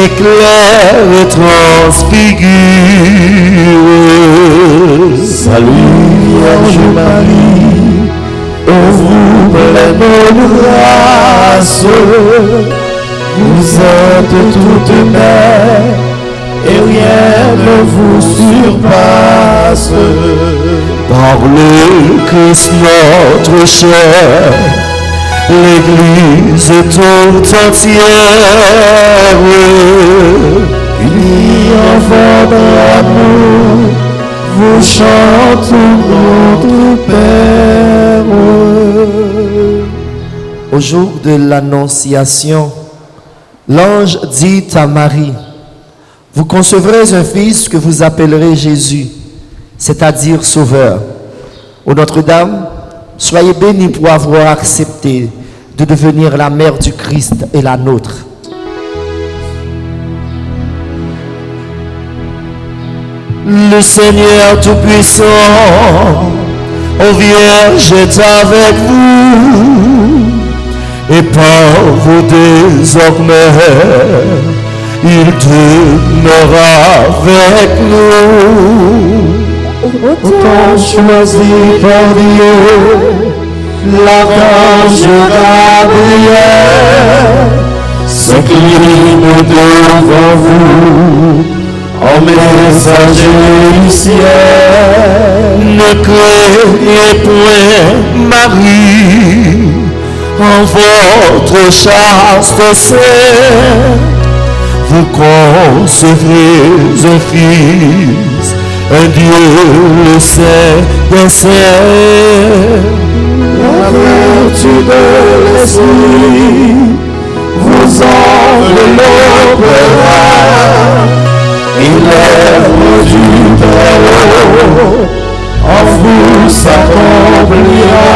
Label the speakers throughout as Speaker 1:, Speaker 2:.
Speaker 1: éclaire et transfigure.
Speaker 2: Salut Vierge Marie, ô vous pleine de grâce, vous êtes toute mère, et rien ne vous surpasse.
Speaker 1: Par le Christ notre cher, l'Église toute entière,
Speaker 2: unie en votre amour, vous chantons notre Père.
Speaker 3: Au jour de l'Annonciation, l'ange dit à Marie, vous concevrez un fils que vous appellerez Jésus, c'est-à-dire Sauveur. Ô Notre-Dame, soyez bénie pour avoir accepté de devenir la mère du Christ et la nôtre.
Speaker 1: Le Seigneur Tout-Puissant, ô Vierge, est avec vous, et par vous désormais, il demeura avec nous.
Speaker 2: Autant choisi par Dieu, l'archange Gabriel s'incline devant vous en messager du ciel.
Speaker 1: Ne craignez point, Marie, en votre chaste sein, vous concevrez un fils, un Dieu le Saint des Saints.
Speaker 2: La vertu de l'Esprit vous enveloppera, et l'œuvre du Très-Haut en vous s'accomplira.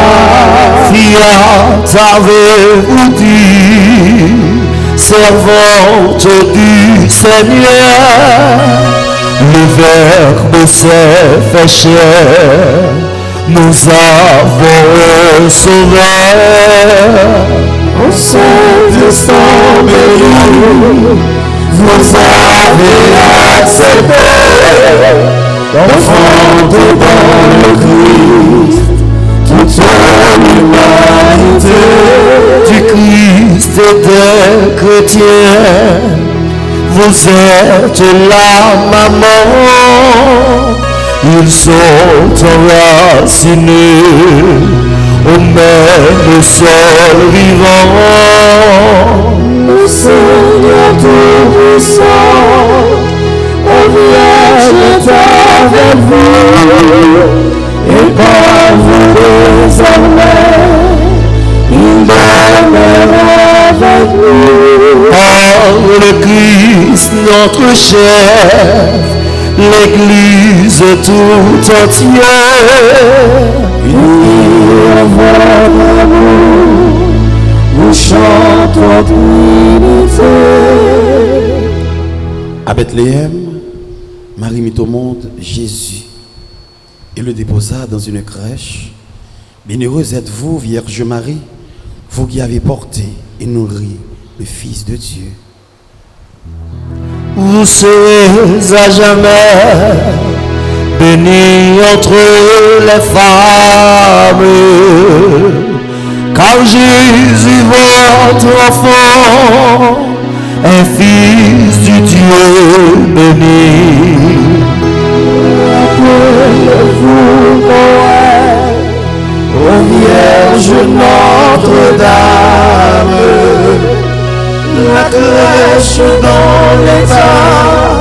Speaker 1: Fiat avez-vous dit, servante du Seigneur, le Verbe s'est fait chair, nous avons un Sauveur.
Speaker 2: Au Saint-Esprit béni, vous avez accepté d'enfanter dans le Christ toute l'humanité.
Speaker 1: Du Christ et des chrétiens, vous êtes la maman, ils sont enracinés au même sol vivant.
Speaker 2: Le Seigneur Tout-Puissant, ô Vierge est avec vous, et par vous désormais, il demeure avec nous.
Speaker 1: Par le Christ notre chef, l'Église tout entière,
Speaker 2: Unis en votre amour, nous chantons Trinité.
Speaker 4: À Bethléem, Marie mit au monde Jésus et le déposa dans une crèche. Bienheureuse êtes-vous, Vierge Marie, vous qui avez porté et nourri le Fils de Dieu.
Speaker 1: vous serez à jamais bénie entre les femmes, car Jésus, votre enfant, est Fils du Dieu béni.
Speaker 2: Appelez-vous Noël, ô Vierge Notre-Dame, la crèche dans l'état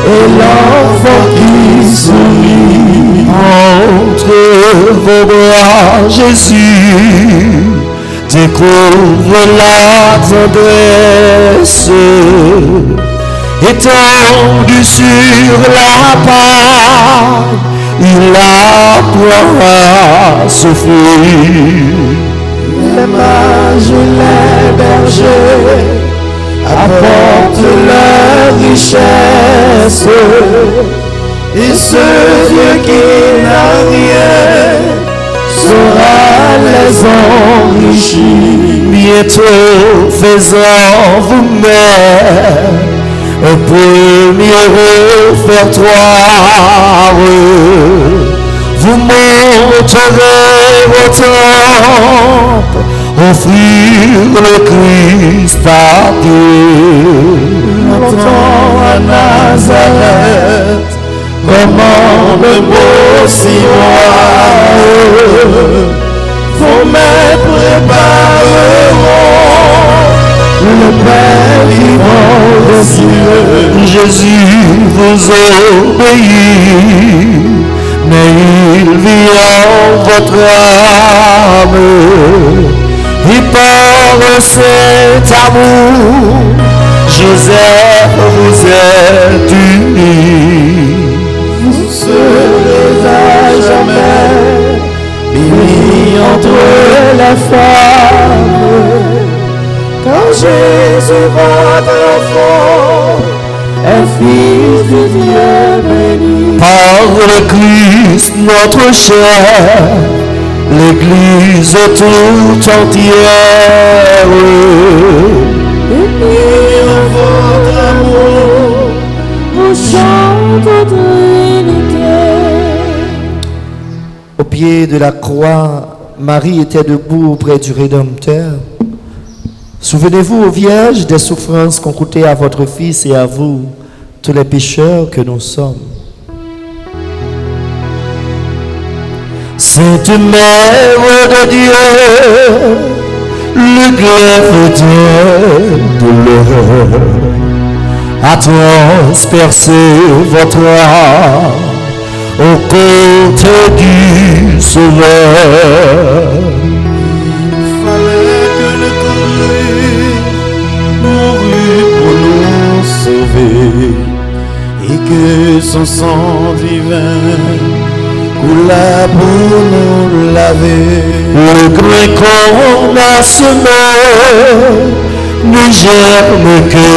Speaker 2: et l'enfant qui sourit.
Speaker 1: Entre vos bras, Jésus, découvre la tendresse, étendu sur la paille, il apprend à souffrir.
Speaker 2: Les mages, les bergers apportent leur richesse, et ce Dieu qui n'a rien saura les enrichir.
Speaker 1: Bientôt faisant vous-même répertoire. Vous monterez au temple, offrir le Christ à Dieu.
Speaker 2: Longtemps à Nazareth, comment le beau Sion, vos mains prépareront le Père vivant des cieux.
Speaker 1: Jésus vous obéit, mais il vit en votre âme. Et par cet amour, Joseph vous êtes unis.
Speaker 2: Vous serez à jamais bénis entre les femmes. Quand Jésus, votre enfant, est fils du Dieu béni.
Speaker 1: Par le Christ notre cher, l'Église toute entière.
Speaker 2: Bénis en votre amour, vous chante Trinité.
Speaker 3: Au pied de la croix, Marie était debout auprès du Rédempteur. Souvenez-vous, ô Vierge, des souffrances qu'ont coûté à votre Fils et à vous, tous les pécheurs que nous sommes.
Speaker 1: Sainte Mère de Dieu, le glaive de douleur a transpercé votre âme au côté du Sauveur.
Speaker 2: Il fallait que le Christ mourût pour nous sauver et que son sang divin coula pour nous laver.
Speaker 1: Le grain qu'on a semé ne germe que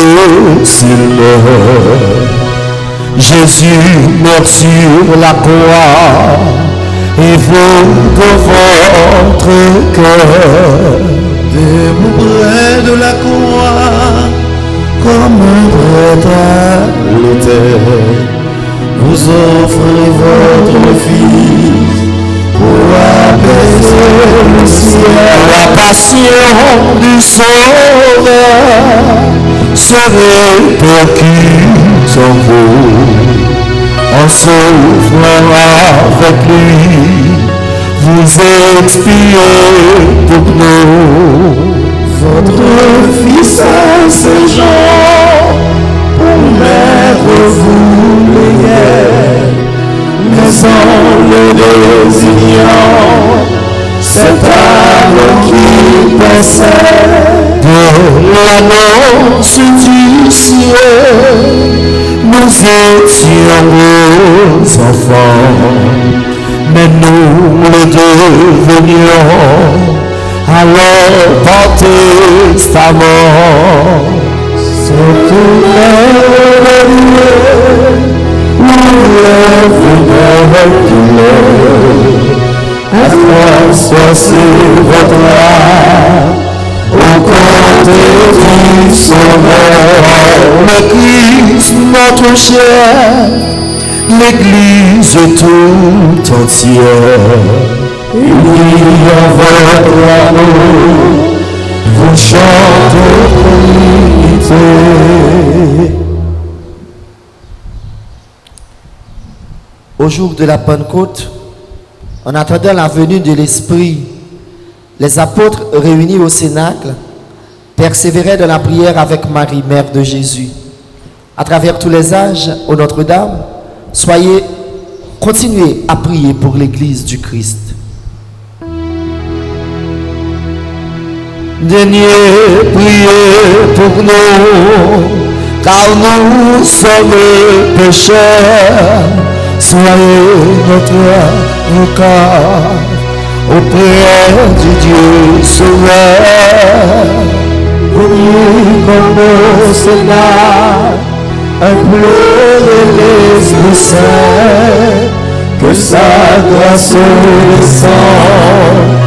Speaker 1: s'il meurt. Jésus meurt sur la croix et vous de votre cœur.
Speaker 2: Debout près de la croix, comme un prêtre à l'autel, vous offrez votre Fils pour apaiser le ciel.
Speaker 1: La passion du Sauveur se répercute en vous, en souffrant avec lui, vous expiez pour nous.
Speaker 2: Votre Fils à Saint Jean, pour mettre vous priez, mais en le désignant, cet âme qui passait
Speaker 1: De l'annonce du ciel, nous étions vos enfants, mais nous le devenions alors par testament.
Speaker 2: cette mère de Dieu, à transpercer votre âme au côté du Sauveur.
Speaker 1: Le Christ notre cher, l'Église tout entière,
Speaker 2: Unis en votre amour, vous chantez Trinité.
Speaker 3: Au jour de la Pentecôte, en attendant la venue de l'Esprit, les apôtres réunis au Cénacle persévéraient dans la prière avec Marie, mère de Jésus. À travers tous les âges, ô Notre-Dame, continuez à prier pour l'Église du Christ.
Speaker 1: daignez prier pour nous, car nous sommes pécheurs. Soyez notre avocat auprès du Dieu Sauveur.
Speaker 2: Unis comme au Sénat, implorez l'Esprit Saint, que sa grâce descende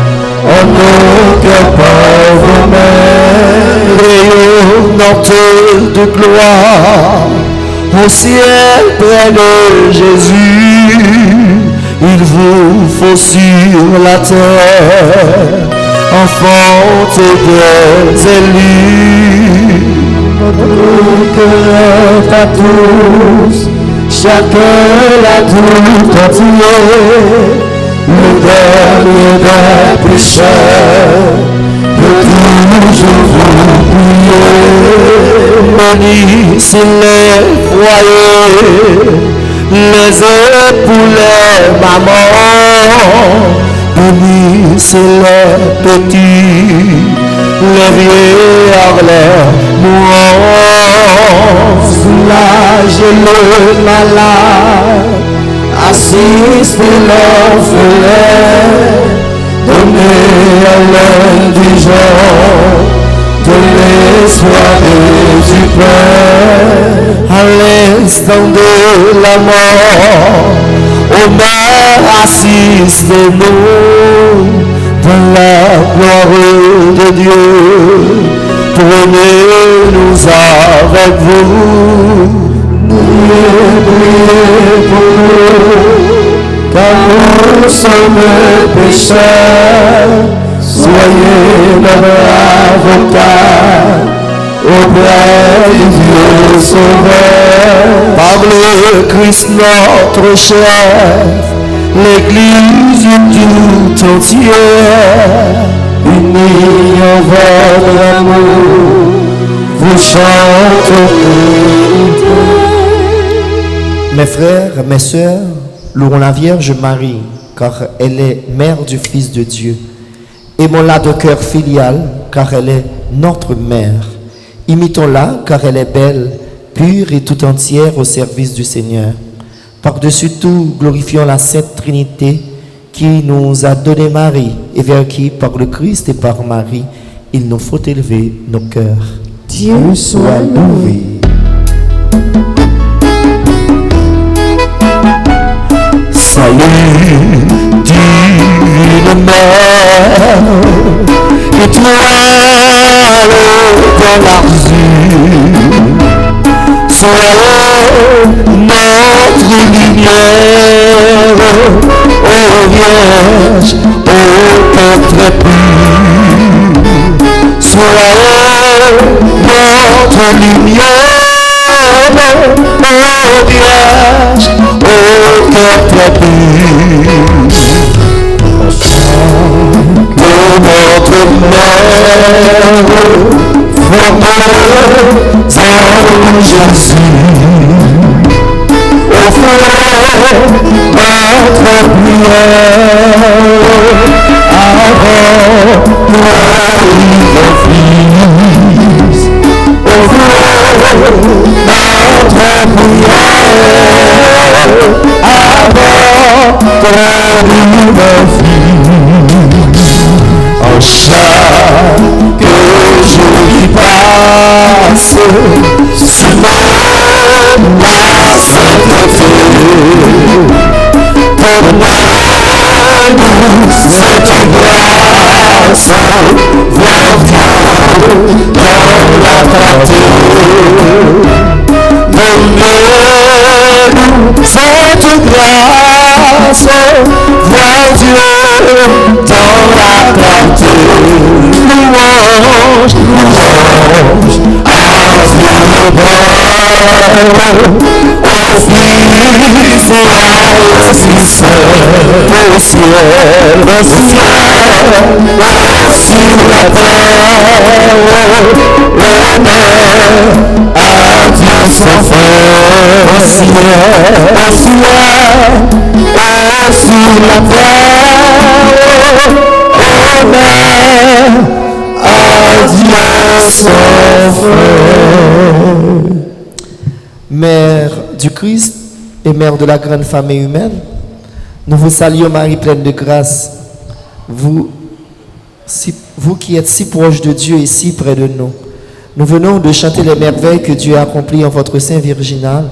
Speaker 2: en nos cœurs pauvres,
Speaker 1: Rayonnante de gloire, au ciel près de Jésus, il vous faut sur la terre, enfants des élus.
Speaker 2: Notre cœur à tous, chacun l'a tout entier, le dernier des pécheurs peut toujours vous prier.
Speaker 1: Bénissent les foyers, les épouses, les mamans, bénissent les petits, les vieillards, les mourants.
Speaker 2: Soulagez le malade, assistez l'orphelin, donnez à l'indigent de l'espoir et du pain.
Speaker 1: À l'instant de la mort, ô Mère, assistez-nous dans la gloire de Dieu. Prenez-nous avec vous.
Speaker 2: Priez pour nous, car nous sommes pécheurs. Soyez notre avocat auprès du Dieu Sauveur.
Speaker 1: Par le Christ notre chef, l'Église tout entière,
Speaker 2: Unis en votre amour, vous chanterez.
Speaker 3: Mes frères, mes sœurs, louons la Vierge Marie, car elle est mère du Fils de Dieu. Aimons-la de cœur filial, car elle est notre mère. Imitons-la, car elle est belle, pure et tout entière au service du Seigneur. Par-dessus tout, glorifions la Sainte Trinité qui nous a donné Marie et vers qui, par le Christ et par Marie, il nous faut élever nos cœurs.
Speaker 2: Dieu soit loué.
Speaker 1: Salut, divine mère, étoile dans l'azur, sois notre lumière, ô Vierge, ô cœur très pur, sois notre lumière, ô Vierge, ô cœur très pur. De notre mère, formée en Jésus, offrez notre prière avant notre Fils. Offrez notre prière avant notre Fils. En chaque jour qui passe, souvent la sainteté. Donne-nous cette grâce, voir Dieu dans la clarté. Donnez-nous cette grâce, voir Dieu dans la clarté. Louange, louange à Dieu le Père, au Fils et à l'Esprit Saint, au ciel, sur la terre, l'honneur à Dieu son frère, au ciel, sur la terre, honneur à Dieu son frère.
Speaker 3: Mère du Christ et mère de la grande famille humaine, nous vous saluons Marie pleine de grâce, vous qui êtes si proche de Dieu et si près de nous. Nous venons de chanter les merveilles que Dieu a accomplies en votre sein virginal.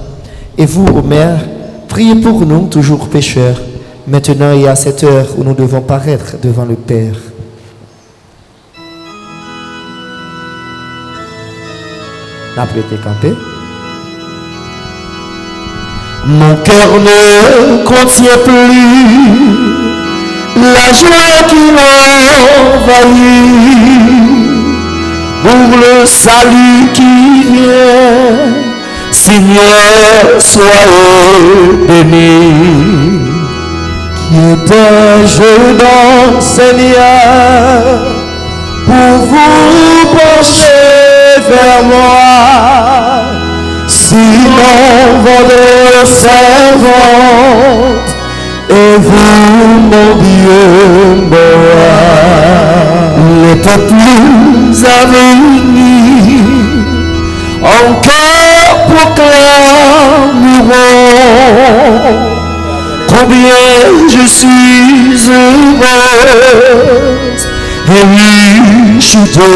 Speaker 3: Et vous, ô Mère, priez pour nous, toujours pécheurs, maintenant et à cette heure où nous devons paraître devant le Père. La prêté campé. Mon cœur ne contient plus la joie qui m'envahit pour le salut qui vient. Seigneur, soyez béni. Qui étais-je donc, Seigneur, pour vous pencher vers moi? Sinon votre servante, et vous, mon Dieu, moi, les peuples à venir, encore proclameront combien je suis heureuse et riche de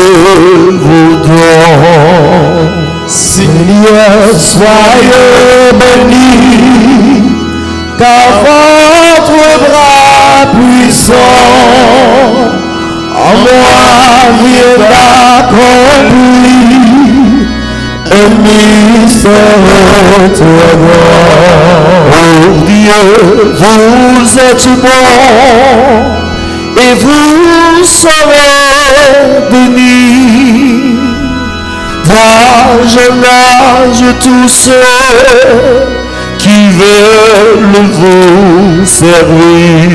Speaker 3: vos dons. Seigneur, soyez béni, car votre bras puissant en moi vient d'accomplir un mystère éternel. Oh Dieu, vous êtes bon et vous serez béni. D'âge en âge, tous ceux qui veulent vous servir.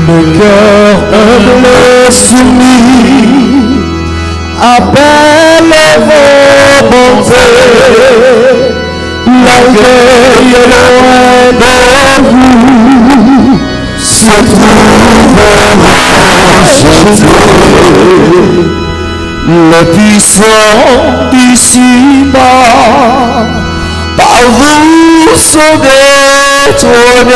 Speaker 3: Le cœur humble et soumis appelle vos bontés. L'orgueil loin de vous se trouvera Jésus. Le puissant d'ici-bas par vous sont détrônés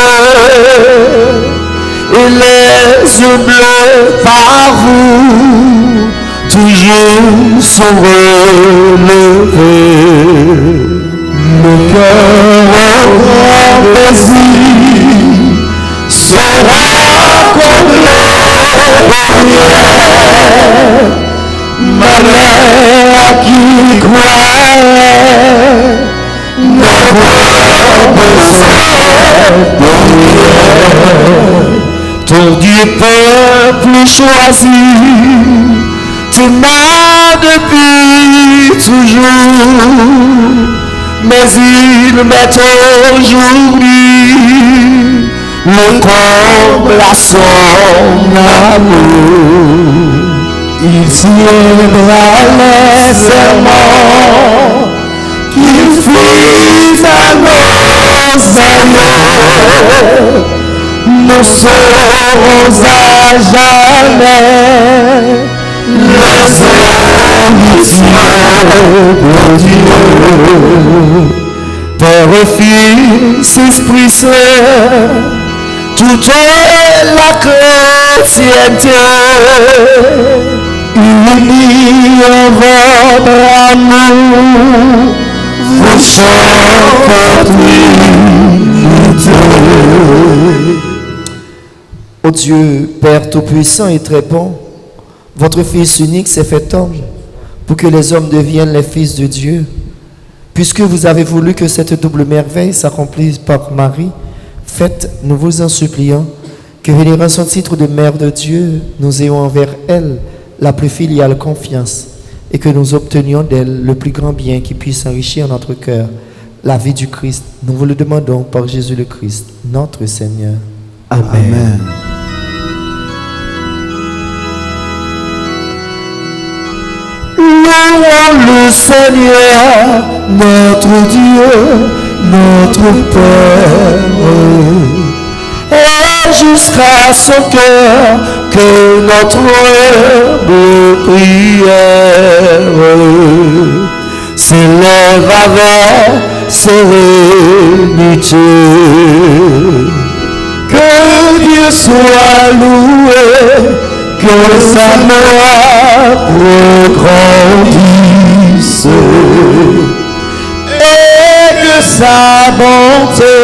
Speaker 3: et les humbles par vous toujours sont relevés. Le cœur en plaisir sera comblé derrière. Malheur à qui croit ne voit de ton Dieu peuple choisi t'aima depuis toujours, mais il met aujourd'hui le comble à son amour. Il tiendra les serments qu'il fit à nos aïeux. Nous serons à jamais les amitiés de Dieu. Père, Fils, Esprit Saint, toute la chrétienté unis en votre amour, vous chantez l'unité. Ô Dieu, Père Tout-Puissant et très bon, votre Fils unique s'est fait homme pour que les hommes deviennent les fils de Dieu. Puisque vous avez voulu que cette double merveille s'accomplisse par Marie, faites, nous vous en supplions, que vénérant son titre de Mère de Dieu, nous ayons envers elle la plus filiale confiance et que nous obtenions d'elle le plus grand bien qui puisse enrichir notre cœur, la vie du Christ. Nous vous le demandons par Jésus le Christ, notre Seigneur. Amen.
Speaker 4: Amen.
Speaker 3: Louons le Seigneur, notre Dieu, notre Père, et jusqu'à son cœur que notre humble prière s'élève avec sérénité. Que Dieu soit loué, que sa gloire prograndisse et que sa bonté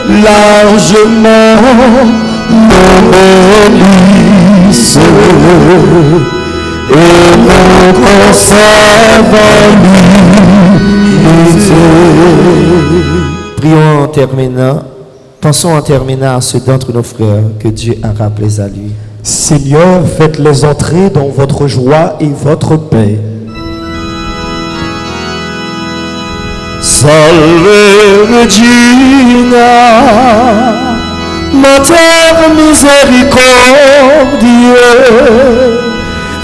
Speaker 3: largement nous bénisse et nous conserve en l'unité. Pensons en terminant à ceux d'entre nos frères que Dieu a rappelés à lui.
Speaker 2: Seigneur, faites-les entrer dans votre joie et votre paix.
Speaker 3: Salve Regina, Mater misericordiae,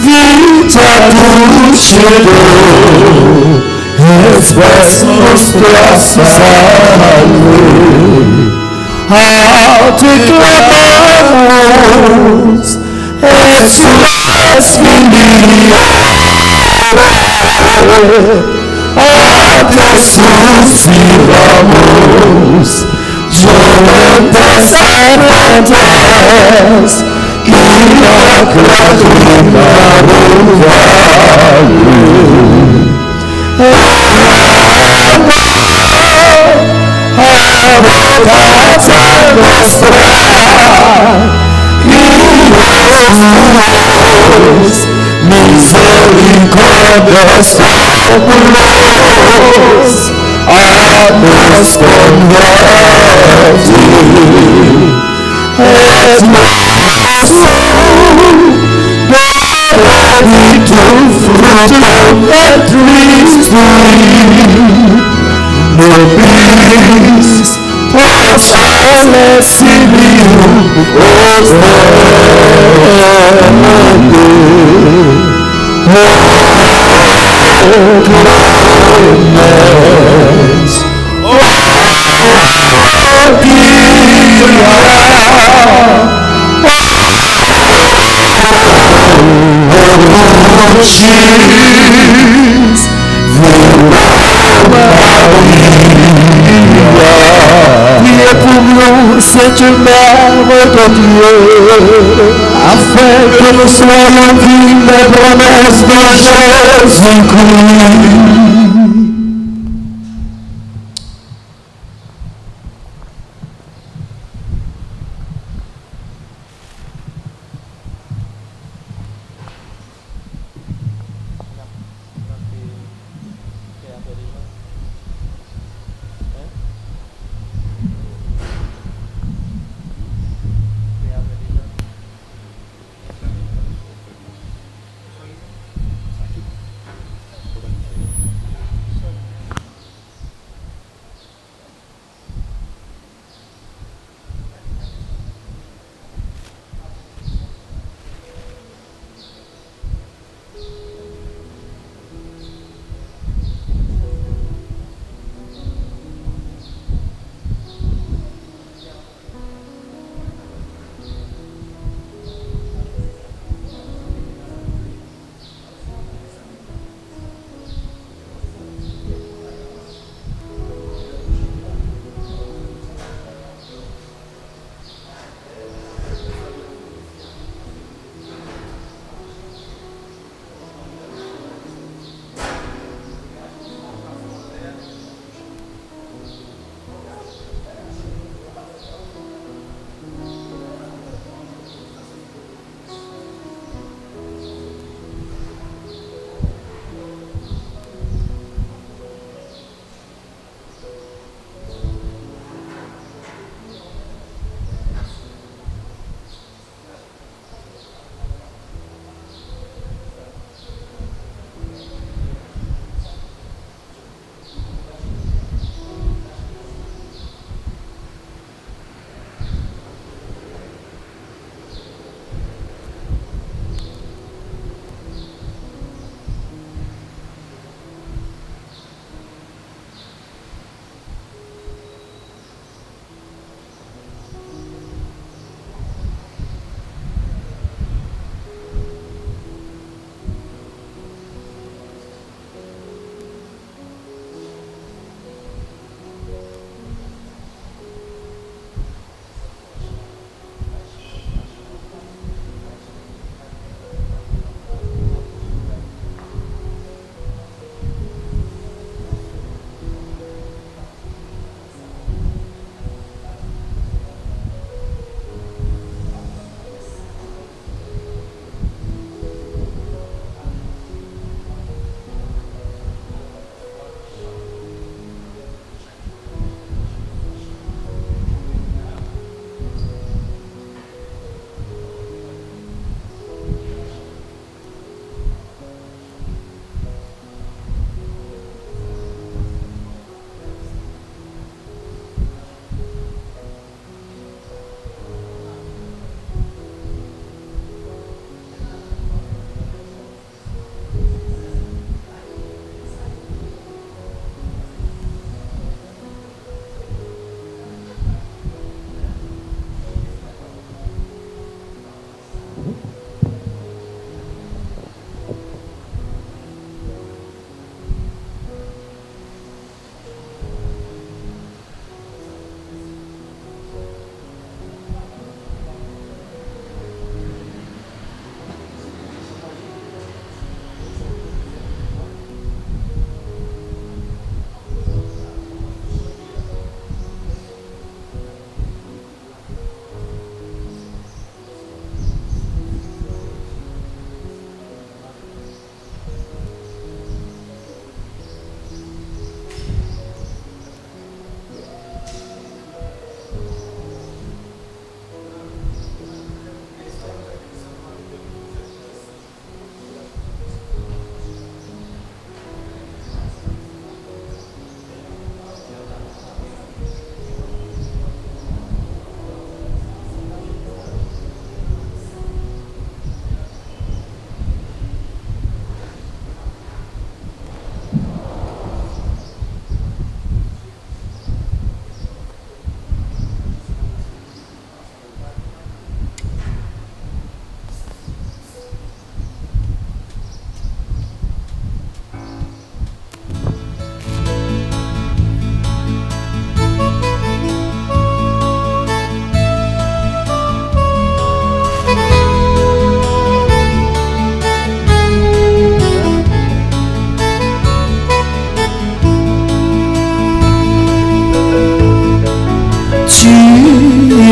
Speaker 3: vita dulcedo, et spes nostra salve. A te clamamos, et suas filiae, a te suspiramos, llorantes ardientes, y la lágrima abogata nostra, y los misericordias fabulos a nos convertir. Et nuestro benedictum fructum ventris nobis post alessimium clemens, priez pour nous, Sainte Mère de Dieu, afin que nous soyons dignes des promesses de Jésus-Christ.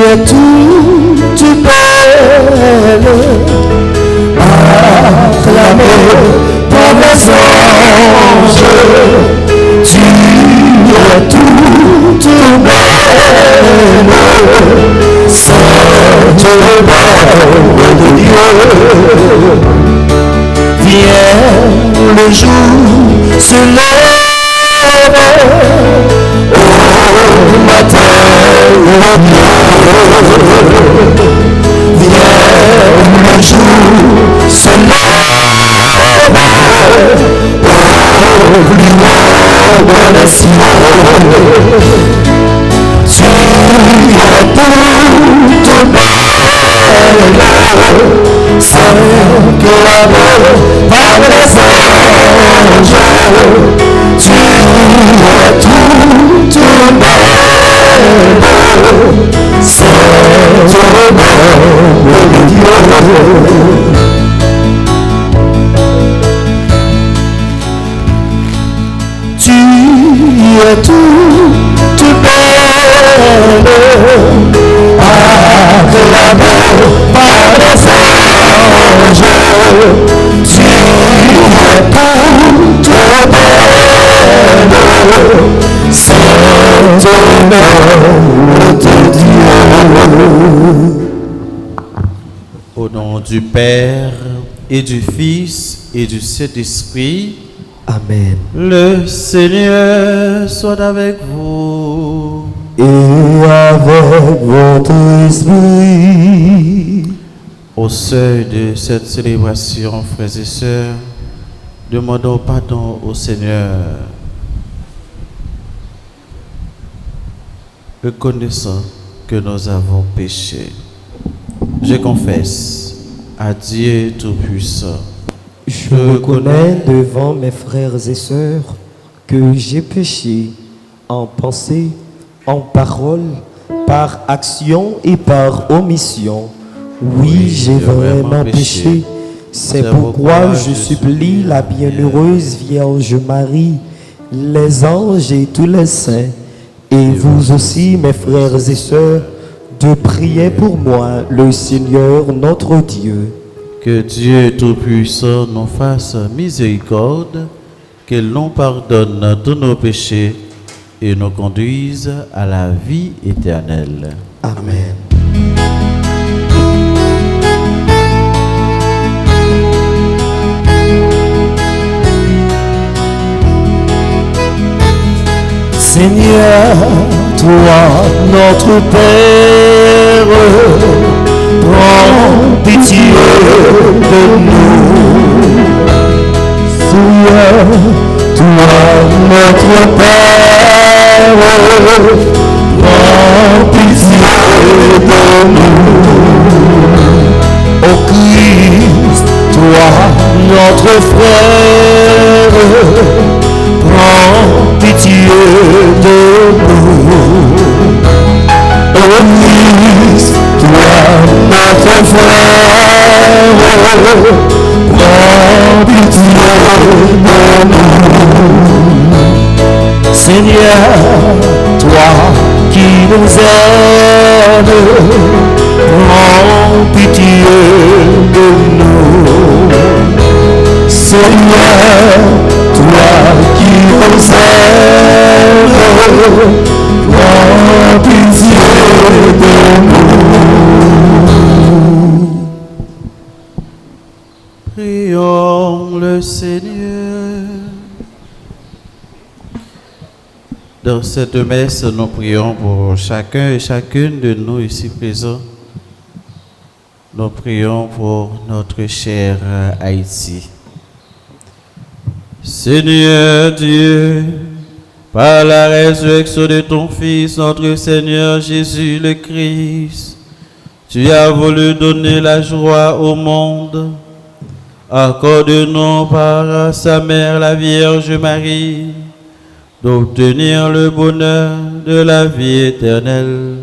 Speaker 3: es toute belle, acclamée par les anges. Tu es toute belle, Sainte Mère de Dieu. Viens, le jour se lève, au matin le viens, le jour se lève, au plus loin de la cieux. Tu es toute belle, s'acclamée par les anges. Tu es toute belle, Sainte Mère de Dieu. Tu es toute belle, acclamée par les anges. Tu es toute belle, Sainte Mère de Dieu.
Speaker 1: Au nom du Père et du Fils et du Saint-Esprit,
Speaker 2: Amen.
Speaker 1: le Seigneur soit avec vous.
Speaker 2: Et avec votre esprit.
Speaker 1: Au seuil de cette célébration, frères et sœurs, demandons pardon au Seigneur. Reconnaissant que nous avons péché, je confesse à Dieu Tout-Puissant.
Speaker 2: Je reconnais devant mes frères et sœurs que j'ai péché en pensée, en parole, par action et par omission. Oui, j'ai vraiment péché. C'est pourquoi je supplie la bienheureuse Vierge Marie, les anges et tous les saints, et vous aussi, mes frères et sœurs, de prier pour moi, le Seigneur notre Dieu.
Speaker 1: Que Dieu Tout-Puissant nous fasse miséricorde, qu'il nous pardonne tous nos péchés et nous conduise à la vie éternelle.
Speaker 2: Amen.
Speaker 3: Seigneur, toi, notre Père, prends pitié de nous. Seigneur, toi, notre Père, prends pitié de nous. Ô Christ, toi, notre frère, prends pitié de nous. Ô Christ, toi, notre frère, prends pitié de nous. Seigneur, toi qui nous aimes, prends pitié de nous. Seigneur, toi qui nous aimes, prends pitié de nous.
Speaker 1: Prions le Seigneur. Dans cette messe, nous prions pour chacun et chacune de nous ici présents. Nous prions pour notre cher Haïti. Seigneur Dieu, par la résurrection de ton Fils, notre Seigneur Jésus le Christ, tu as voulu donner la joie au monde. Accorde-nous par sa mère, la Vierge Marie, d'obtenir le bonheur de la vie éternelle.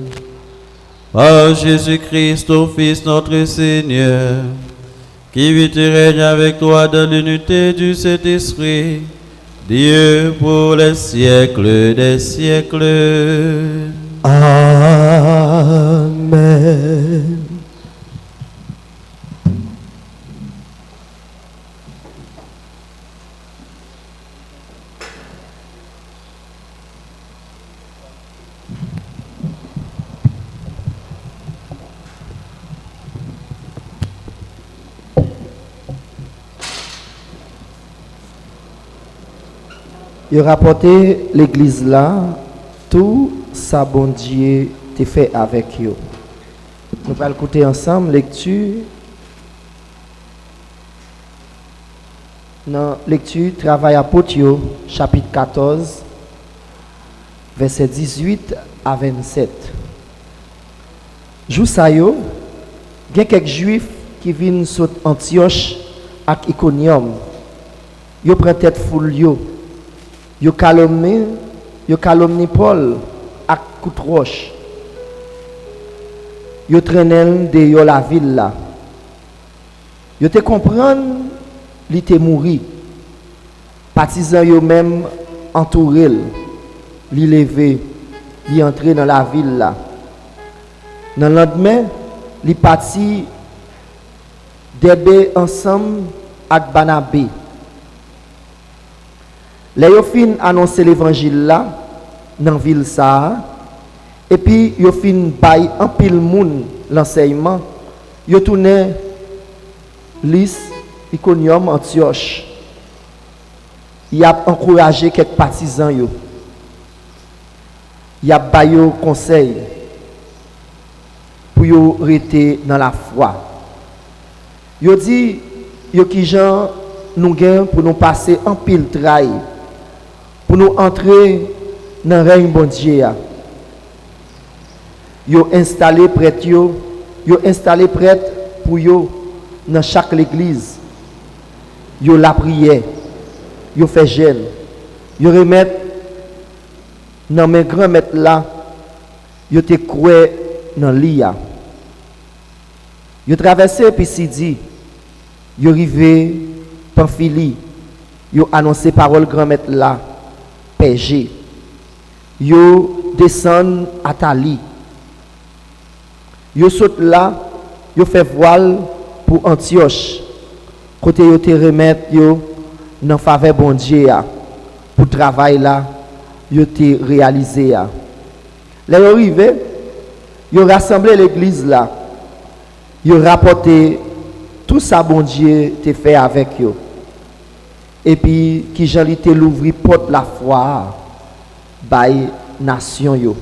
Speaker 1: Par Jésus-Christ, ton Fils, notre Seigneur, qui vit et règne avec toi dans l'unité du Saint-Esprit, Dieu pour les siècles des siècles.
Speaker 2: Amen. Amen.
Speaker 3: Il rapporté l'église là, tout ça bon Dieu t'a fait avec eux. Nous allons écouter ensemble lecture. Dans lecture Travail apôtre chapitre 14 verset 18 à 27. Jou sa yo, il y a quelques juifs qui viennent sur Antioche ak Iconium. Yo prend tête foule yo. Yo calomnie Paul ak coup de roche. Yo traînent de yo la ville là. Yo te comprendre li te mouri. Partisans yo même entouré, li levé, li entré dans la ville là. Dans le lendemain, li parti débé ensemble avec Barnabé. Les yo fin annoncer l'évangile là dans ville ça et puis yo fin bay en pile moun l'enseignement. Yo tourné Lys, Iconium, Antioche. Il a encouragé quelques partisans yo. Il a bay yo conseil pour yo rester dans la foi. Yo dit yo ki jan nous gain pour nous passer en pile trail pour nous entrer dans le règne bon Dieu. Yo installé prêtre yo installé prêtre pour yo dans chaque église. Yo la prière, yo fait jeûne, yo remettre dans mes grands maîtres là, yo te croire dans l'IA. Yo traversé Pisidie, yo rivé Pamphylie, yo annoncé parole grand maître là. PG. Yo descend à Tali. Yo saute là, yo fait voile pour Antioche. Côté yo te remettre yo dans faveur bon Dieu pour travail là, yo te réalisé là. Là yo arrivé, yo rassemblé l'église là. Yo rapporté tout ça bon Dieu te fait avec yo. Et puis qui j'en été l'ouvrir porte la foi by nation yo.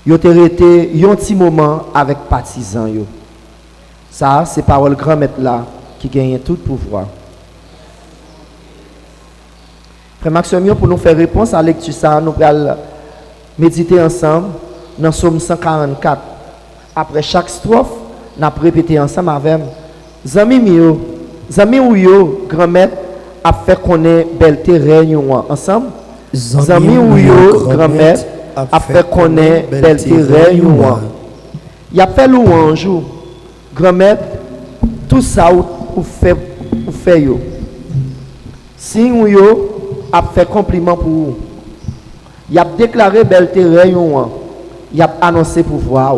Speaker 3: Yo te rete yon petit moment avec partisans yo. Ça c'est parole grand maître là qui gagne tout pouvoir. Frère Maxime pour nous faire réponse à lecture ça nous allons méditer ensemble dans Psaume 144. Après chaque strophe, nous allons répéter ensemble avec Zami mio Zami ou yo grand-mère a fait connaître belle terrain ensemble. Zami ou yo grand-mère a fait connaître belle terrain. Il a fait louange grand-mère tout ça ou fait yo. Si ou yo a fait compliment pour vous. Il a déclaré belle terrain. Il a annoncé pouvoir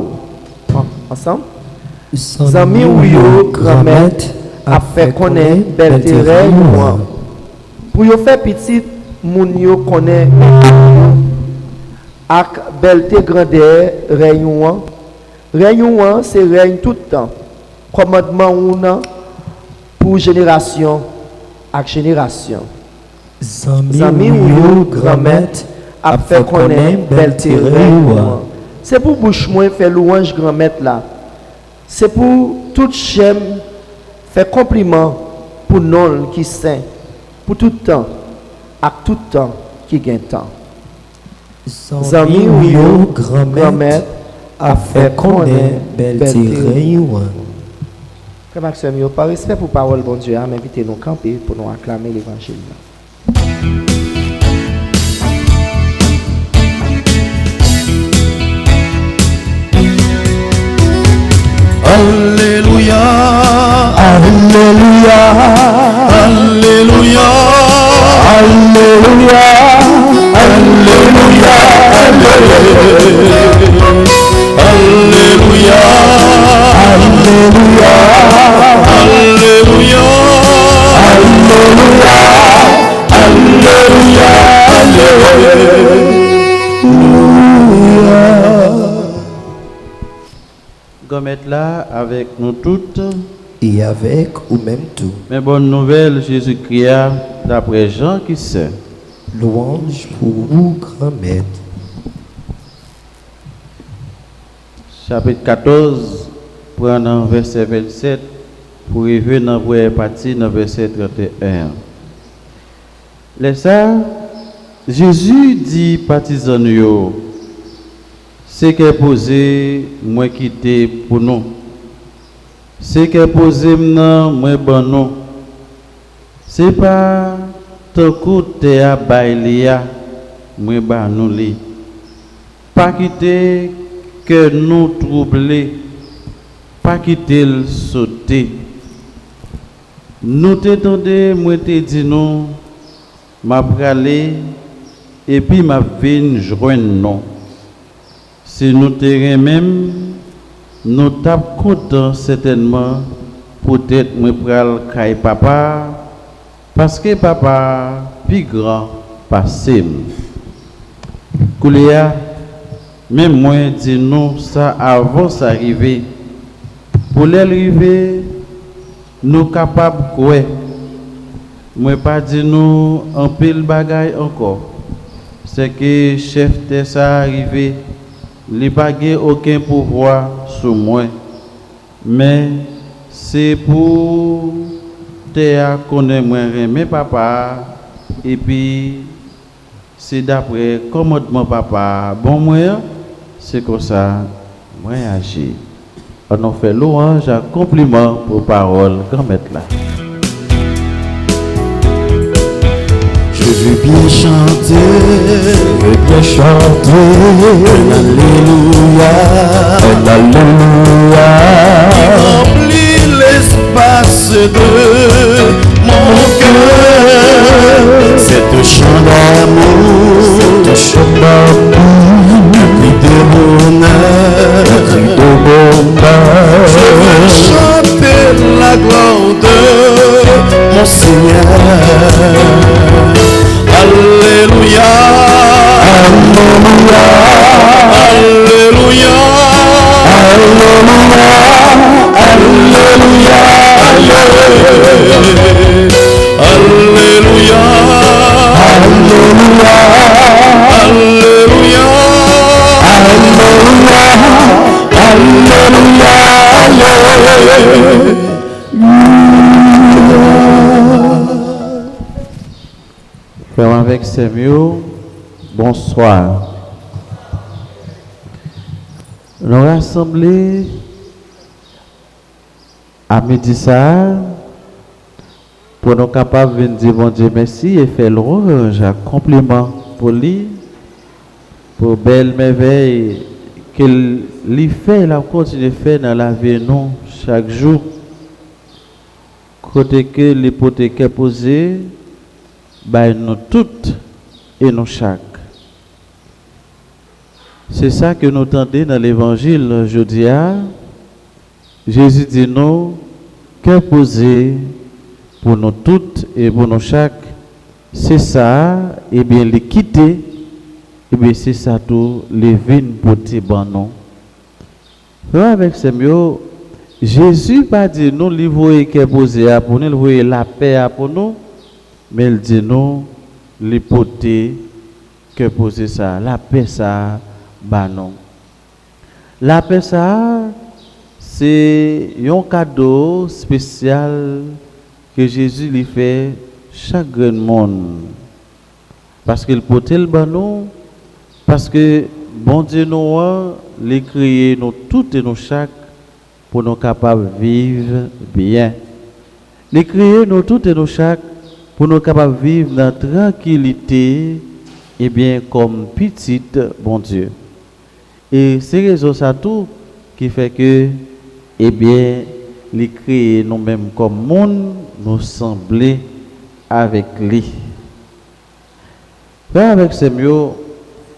Speaker 3: ensemble. Zami ou yo grand-mère a fait connaître belle terrain pour yo faire petit moun yo connaît ak belle grandeur règne c'est règne tout le temps commandement ou non pour génération ak génération zami ou yo grand-mère a fait connaître belle terrain c'est pour bouche moi faire louange grand-mère là c'est pour toute chaîne fait compliment pour nous qui saint, pour tout temps, à tout temps qui gagne temps. Zami ou yo grand-mère a fait connaître belle terrain. Frère Maxime, par respect pour parole bon Dieu, m'invitez nous camper pour nous acclamer l'évangile.
Speaker 4: Alléluia,
Speaker 2: Alléluia,
Speaker 4: Alléluia,
Speaker 2: Alléluia,
Speaker 4: Alléluia, Alléluia. Alléluia. Alléluia.
Speaker 1: Gommette là avec nous toutes.
Speaker 2: Et avec ou même tout.
Speaker 1: Mais bonne nouvelle, Jésus-Christ, d'après Jean qui sait.
Speaker 2: Louange pour vous, grand maître.
Speaker 1: Chapitre 14, prenant verset 27, pour arriver dans la première partie, dans verset 31. Les ça, Jésus dit partisans yo, c'est qu'est posé, moi quitter pour nous. C'est qu'est posé maintenant, moi bon nous. C'est pas tant côté à bailia, moi ba nous li. Pas quitter que nous troubler, pas quitter le sauter. Nous t'étendez, moi te dit nous, m'a pralé et puis m'a vinn joindre non. Si nous terrain même, nous tap content certainement peut-être moi pral kay papa parce que papa plus grand passé. Koulia même moi dis nous ça avant ça arriver. Pour l'arriver nous capable quoi. Moi pas dit nous en pile bagaille encore. C'est que chef de ça arrivé, il pas aucun pouvoir sur moi. Mais c'est pour te connaître moi mes papa et puis c'est d'après commandement papa. Bon moi c'est comme ça moi agis. On fait louange à compliment pour parole grand maître là.
Speaker 4: Je veux bien chanter, un alléluia, qui remplit l'espace de mon cœur. Cette chant d'amour, un cri de bonheur, je veux chanter la gloire de mon Seigneur. Alléluia, Alléluia, Alléluia, Alléluia, Alléluia, Alléluia, Alléluia,
Speaker 1: Frère avec Samuel, bonsoir. Nous rassemblés à midi ça pour nous capables de dire bon Dieu merci et faire louange à compliment pour lui, pour belle merveille qu'il lui fait, la continue de faire dans la vie nous chaque jour. Côté que l'hypothèque posée, ben nous toutes et nous chaque. C'est ça que nous entendons dans l'évangile aujourd'hui. Jésus dit nous, que posé pour nous toutes et pour nous chaque. C'est ça, et bien les quitter, et bien c'est ça tout, les vignes pour te ban nous. Avec ces mots, Jésus pas dit nous, il voyait que posé pour nous, il voyait la paix pour nous, mais il dit nous, l'hypothèse que poser ça, la paix ça, bah non. La paix ça, c'est un cadeau spécial que Jésus lui fait chaque grand monde. Parce qu'il peut le bah non, parce que bon Dieu nous a créé nous toutes et nous chaque pour nous capables de vivre bien. Les créer nous toutes et nous chaque pour nous capables de vivre dans la tranquillité et bien comme petite bon Dieu. Et c'est raison ça tout qui fait que eh bien les créer nous-mêmes comme monde nous sembler avec lui. Avec ces mots,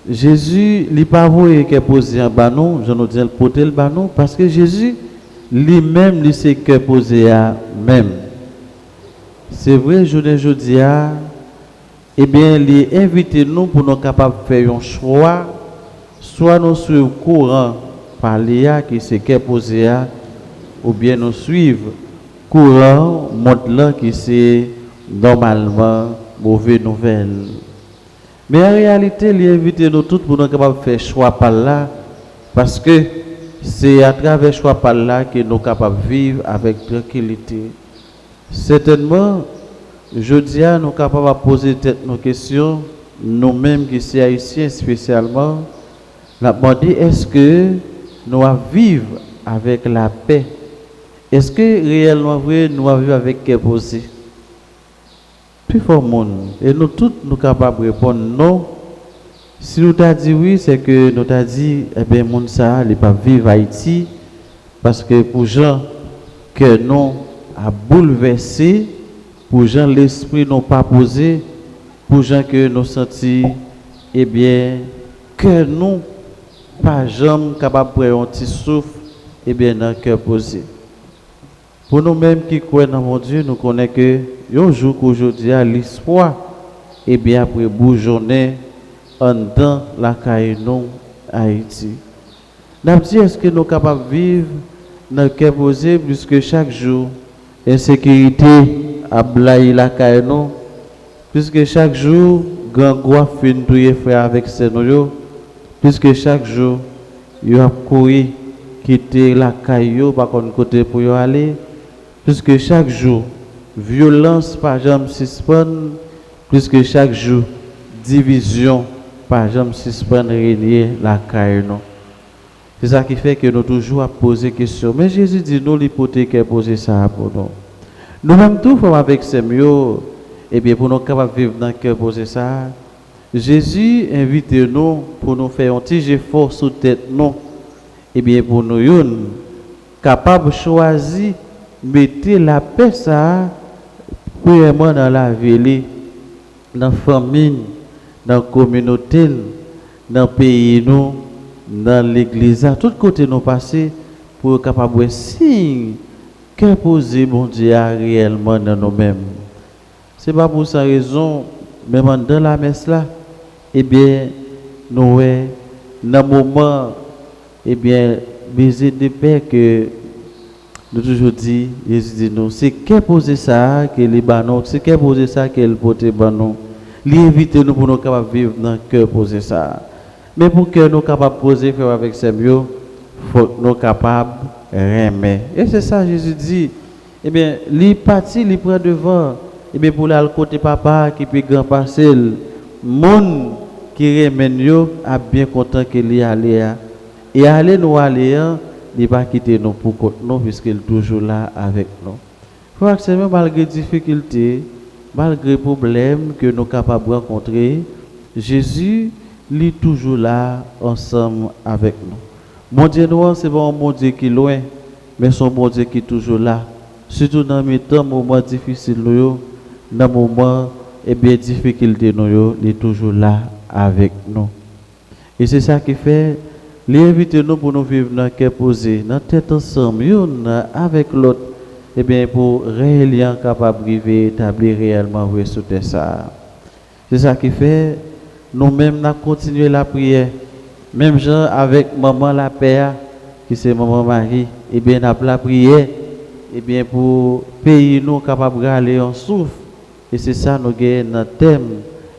Speaker 1: Jésus n'est pas voué qu'est posé en banon, je nous dis le poter le banon parce que Jésus lui-même, lui c'est que posé à même. C'est vrai, je dis, eh bien, il invite nous pour nous capables de faire un choix, soit nous suivre courant par l'IA qui c'est que posé à, ou bien nous suivre courant monde là qui c'est normalement mauvaise nouvelle. Mais en réalité, il invite nous tous pour nous capables de faire choix par là, parce que c'est à travers choix par là que nous sommes capables de vivre avec tranquillité. Certainement, je dis à nous capables de poser nos questions, nous-mêmes qui sommes haïtiens spécialement, la demandé est-ce que nous vivons avec la paix? Est-ce que réellement vrai nous vivons avec quel posé? Plus fort monde. Et nous tous nous capables de répondre non. Si nous t'a dit oui, c'est que nous t'a dit eh bien monde ça il pas vivre Haïti parce que pour gens que nous a bouleversé, pour gens l'esprit n'ont pas posé, pour gens que nous senti eh bien que nous pas jamais capable de prendre un petit souffle eh bien dans le cœur posé. Pour nous-mêmes qui croyons dans mon Dieu, nous connaissons que un jour qu'aujourd'hui à l'espoir et bien après bourgeonner en dans la Caïnon Haïti. Nous dit est-ce que nous sommes capables de vivre dans le cœur posé puisque chaque jour insécurité a blaye la Caïnon puisque chaque jour grand gros fin touyer frère avec ses noyaux puisque chaque jour il a couru quitter la Caïo par contre côté pour y aller puisque chaque jour violence par jamais suspend puisque chaque jour division par jamais suspend régner la Caïnon. C'est ça qui fait que nous toujours à poser question. Mais Jésus dit nous l'hypothèque est poser ça pour nous. Nous-mêmes tout faisons avec ces mieux et bien pour nous capables de vivre dans le cœur poser ça. Jésus invite nous pour nous faire un petit effort sous tête nous. Et bien pour nous capables de choisir mettre la paix ça premièrement dans la ville, dans la famille, dans la communauté, dans le pays nous, dans l'église, à tous côtés nous passer pour être capable de signe que poser bon Dieu réellement dans nous-mêmes. C'est pas pour cette raison, même dans la messe là, eh bien, nous dans le moment, eh bien, baiser de paix que nous toujours dit, Jésus dit nous, c'est qu'est poser ça que les banon, c'est qu'est poser ça que le poté banon. L'inviter nous pour nous capables vivre dans le cœur poser ça. Mais pour que nous capables poser faire avec ces mieux, faut nous capables aimer. Et c'est ça Jésus dit. Eh bien, les parti, les prend devant. Eh bien, pour aller côté papa qui peut grand passer, monde qui remène yo a bien content qu'il y aller. Et aller nous aller, il ne va pas quitter nous pour côté nous puisqu'il est toujours là avec nous. Il faut accepter malgré les difficultés, malgré les problèmes que nous sommes capables de rencontrer, Jésus est toujours là ensemble avec nous. Mon Dieu, ce n'est pas un bon Dieu qui est loin, mais son bon Dieu qui est toujours là. Surtout dans les moments difficiles, dans les moments bien difficiles, il est toujours là avec nous. Et c'est ça qui fait, l'inviter nous pour nous vivre dans le cœur posé, dans la tête ensemble, avec l'autre, et bien pour réellement capable de établir réellement vrai sur ça. C'est ça qui fait, nous-mêmes, nous continuons la prière. Même gens avec maman la paix, qui c'est maman Marie, et bien nous avons la prière, et bien pour pays nous capables d'aller en souffle. Et c'est ça nous gagnons notre thème,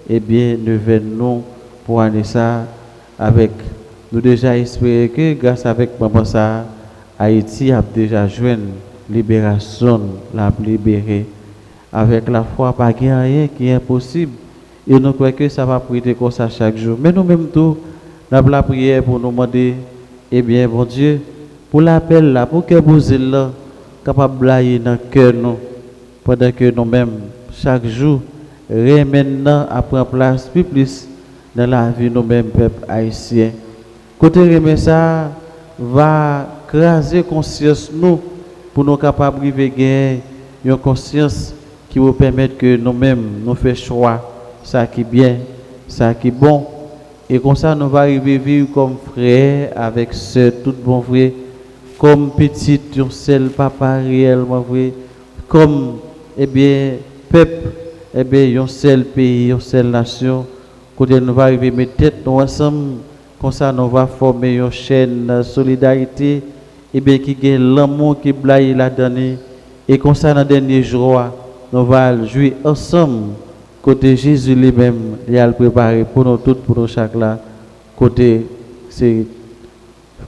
Speaker 1: et bien nous venons pour aller ça avec. Nous déjà espérons que grâce avec maman ça, Haïti a déjà joué une libération, la libérée. Avec la foi, pas rien qui est impossible. Et nous croyons que ça va prier comme ça chaque jour. Mais nous-mêmes tout, nous avons la prière pour nous demander, eh bien, bon Dieu, pour l'appel là, pour que vous êtes là, capable de blayer dans le cœur nous, pendant que nous-mêmes, chaque jour, maintenant, à prendre place plus dans la vie nous-mêmes, peuple haïtien. Côté remet ça, va craser conscience nous, pour nous capables de gagner une conscience qui vous permettre que nous-mêmes, nous fassions choix. Ça qui est bien, ça qui est bon. Et comme ça, nous allons arriver à vivre comme frères, avec sœurs, tout bon frère, comme petit, un seul papa réellement vrai, comme, eh bien, peuple, eh bien, un seul pays, une seule nation, côté nous va arriver mettre tête nous ensemble, comme ça nous va former une chaîne de solidarité, eh bien, qui gagne l'amour qui blaye la donner, et comme ça dans le dernier jour, nous allons jouer ensemble, côté Jésus lui-même, il a préparé pour nous tous, pour nous chaque là, côté, c'est,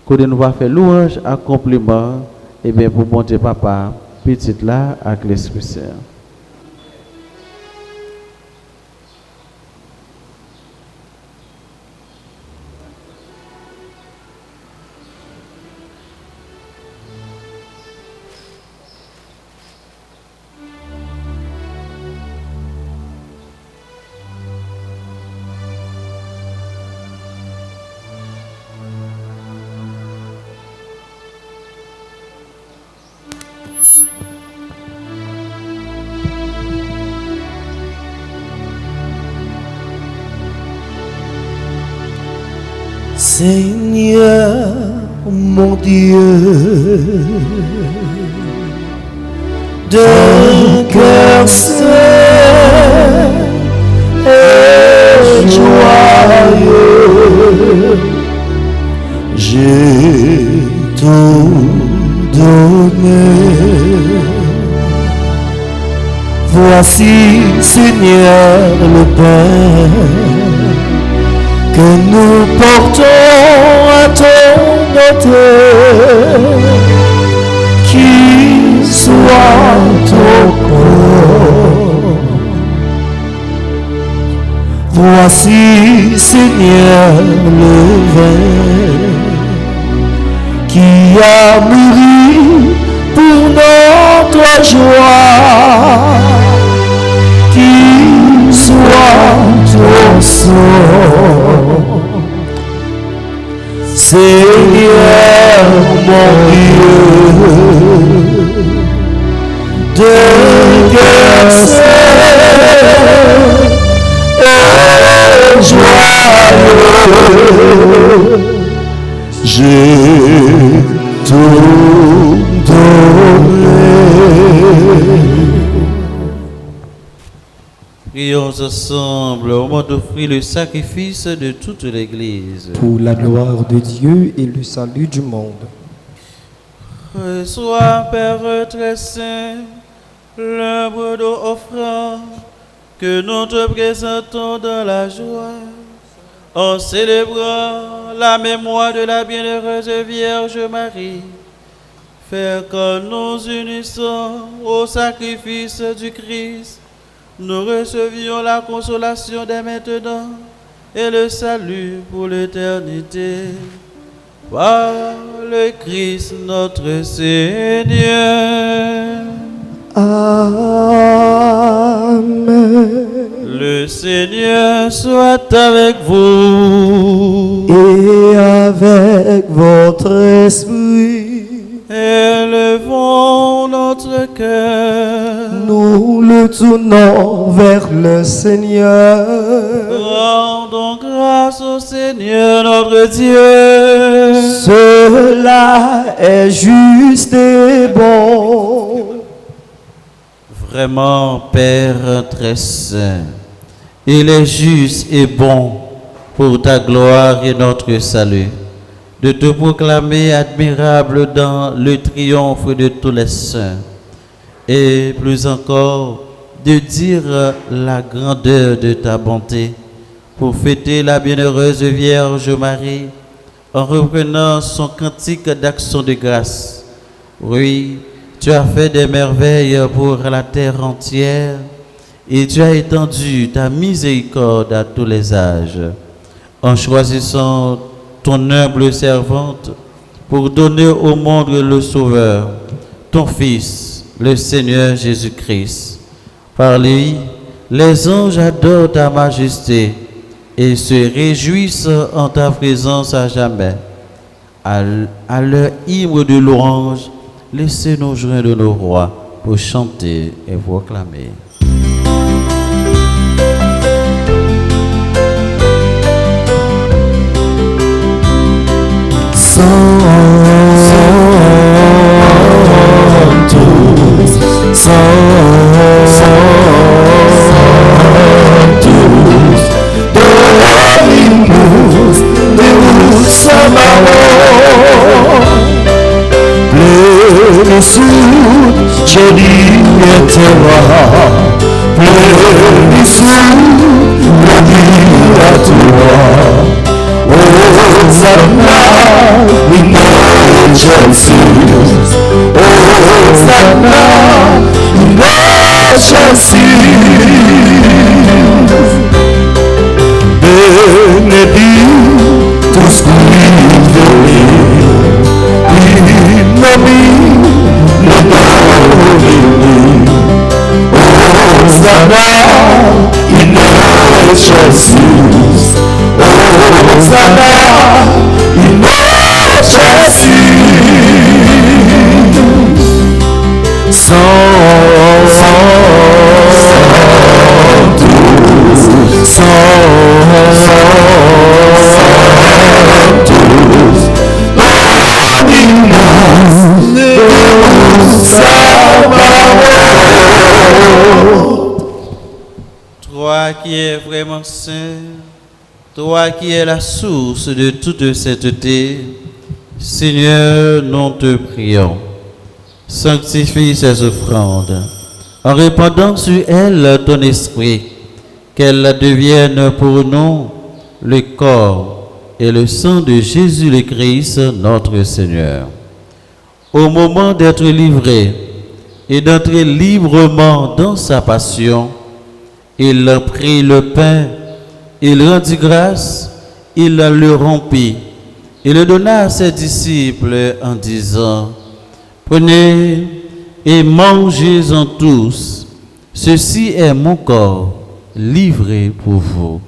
Speaker 1: côté nous va faire louange, accomplissement, et bien, pour bon Dieu papa, petite là, avec l'Esprit Saint.
Speaker 3: Seigneur mon Dieu, d'un cœur saint et joyeux, j'ai tout donné. Voici, Seigneur, le pain que nous portons à ton autel, qui soit ton corps. Voici, Seigneur, le vin qui a mouru pour notre joie, qui soit ton sang. Seigneur mon Dieu, de cœur saint et joyeux, j'ai tout donné.
Speaker 1: Prions ensemble au moment d'offrir le sacrifice de toute l'Église.
Speaker 2: Pour la gloire de Dieu et le salut du monde.
Speaker 1: Reçois, Père très saint, l'œuvre d'offrande que nous te présentons dans la joie, en célébrant la mémoire de la bienheureuse Vierge Marie. Fais que nous unissons au sacrifice du Christ, nous recevions la consolation dès maintenant et le salut pour l'éternité. Par le Christ notre Seigneur.
Speaker 2: Amen.
Speaker 1: Le Seigneur soit avec vous.
Speaker 2: Et avec votre esprit,
Speaker 1: Élevons notre cœur.
Speaker 2: nous le tournons vers le Seigneur.
Speaker 1: Rendons grâce au Seigneur notre Dieu.
Speaker 2: Cela est juste et bon.
Speaker 1: Vraiment, Père très saint, il est juste et bon pour ta gloire et notre salut, de te proclamer admirable dans le triomphe de tous les saints, et plus encore de dire la grandeur de ta bonté pour fêter la bienheureuse Vierge Marie en reprenant son cantique d'action de grâce. Oui, tu as fait des merveilles pour la terre entière et tu as étendu ta miséricorde à tous les âges en choisissant ton humble servante pour donner au monde le Sauveur, ton Fils, le Seigneur Jésus-Christ. Par lui, les anges adorent ta majesté et se réjouissent en ta présence à jamais. À leur hymne de louange, laissez-nous joindre nos rois pour chanter et proclamer.
Speaker 3: Saint, Jésus, je dis toi, plénitude, gloire à toi. Hosanna, in the Jésus. Hosanna, in the Jésus. Benedictus Domini, in nomine Hosanna, in the Jésus. Hosanna, in the Jésus.
Speaker 1: Toi qui es vraiment saint, toi qui es la source de toute sainteté, Seigneur, nous te prions. Sanctifie ces offrandes, en répandant sur elles ton esprit, qu'elles deviennent pour nous le corps et le sang de Jésus le Christ, notre Seigneur. Au moment d'être livré et d'entrer librement dans sa passion, il prit le pain, il rendit grâce, il le rompit, et le donna à ses disciples en disant: Prenez et mangez-en tous, ceci est mon corps livré pour vous.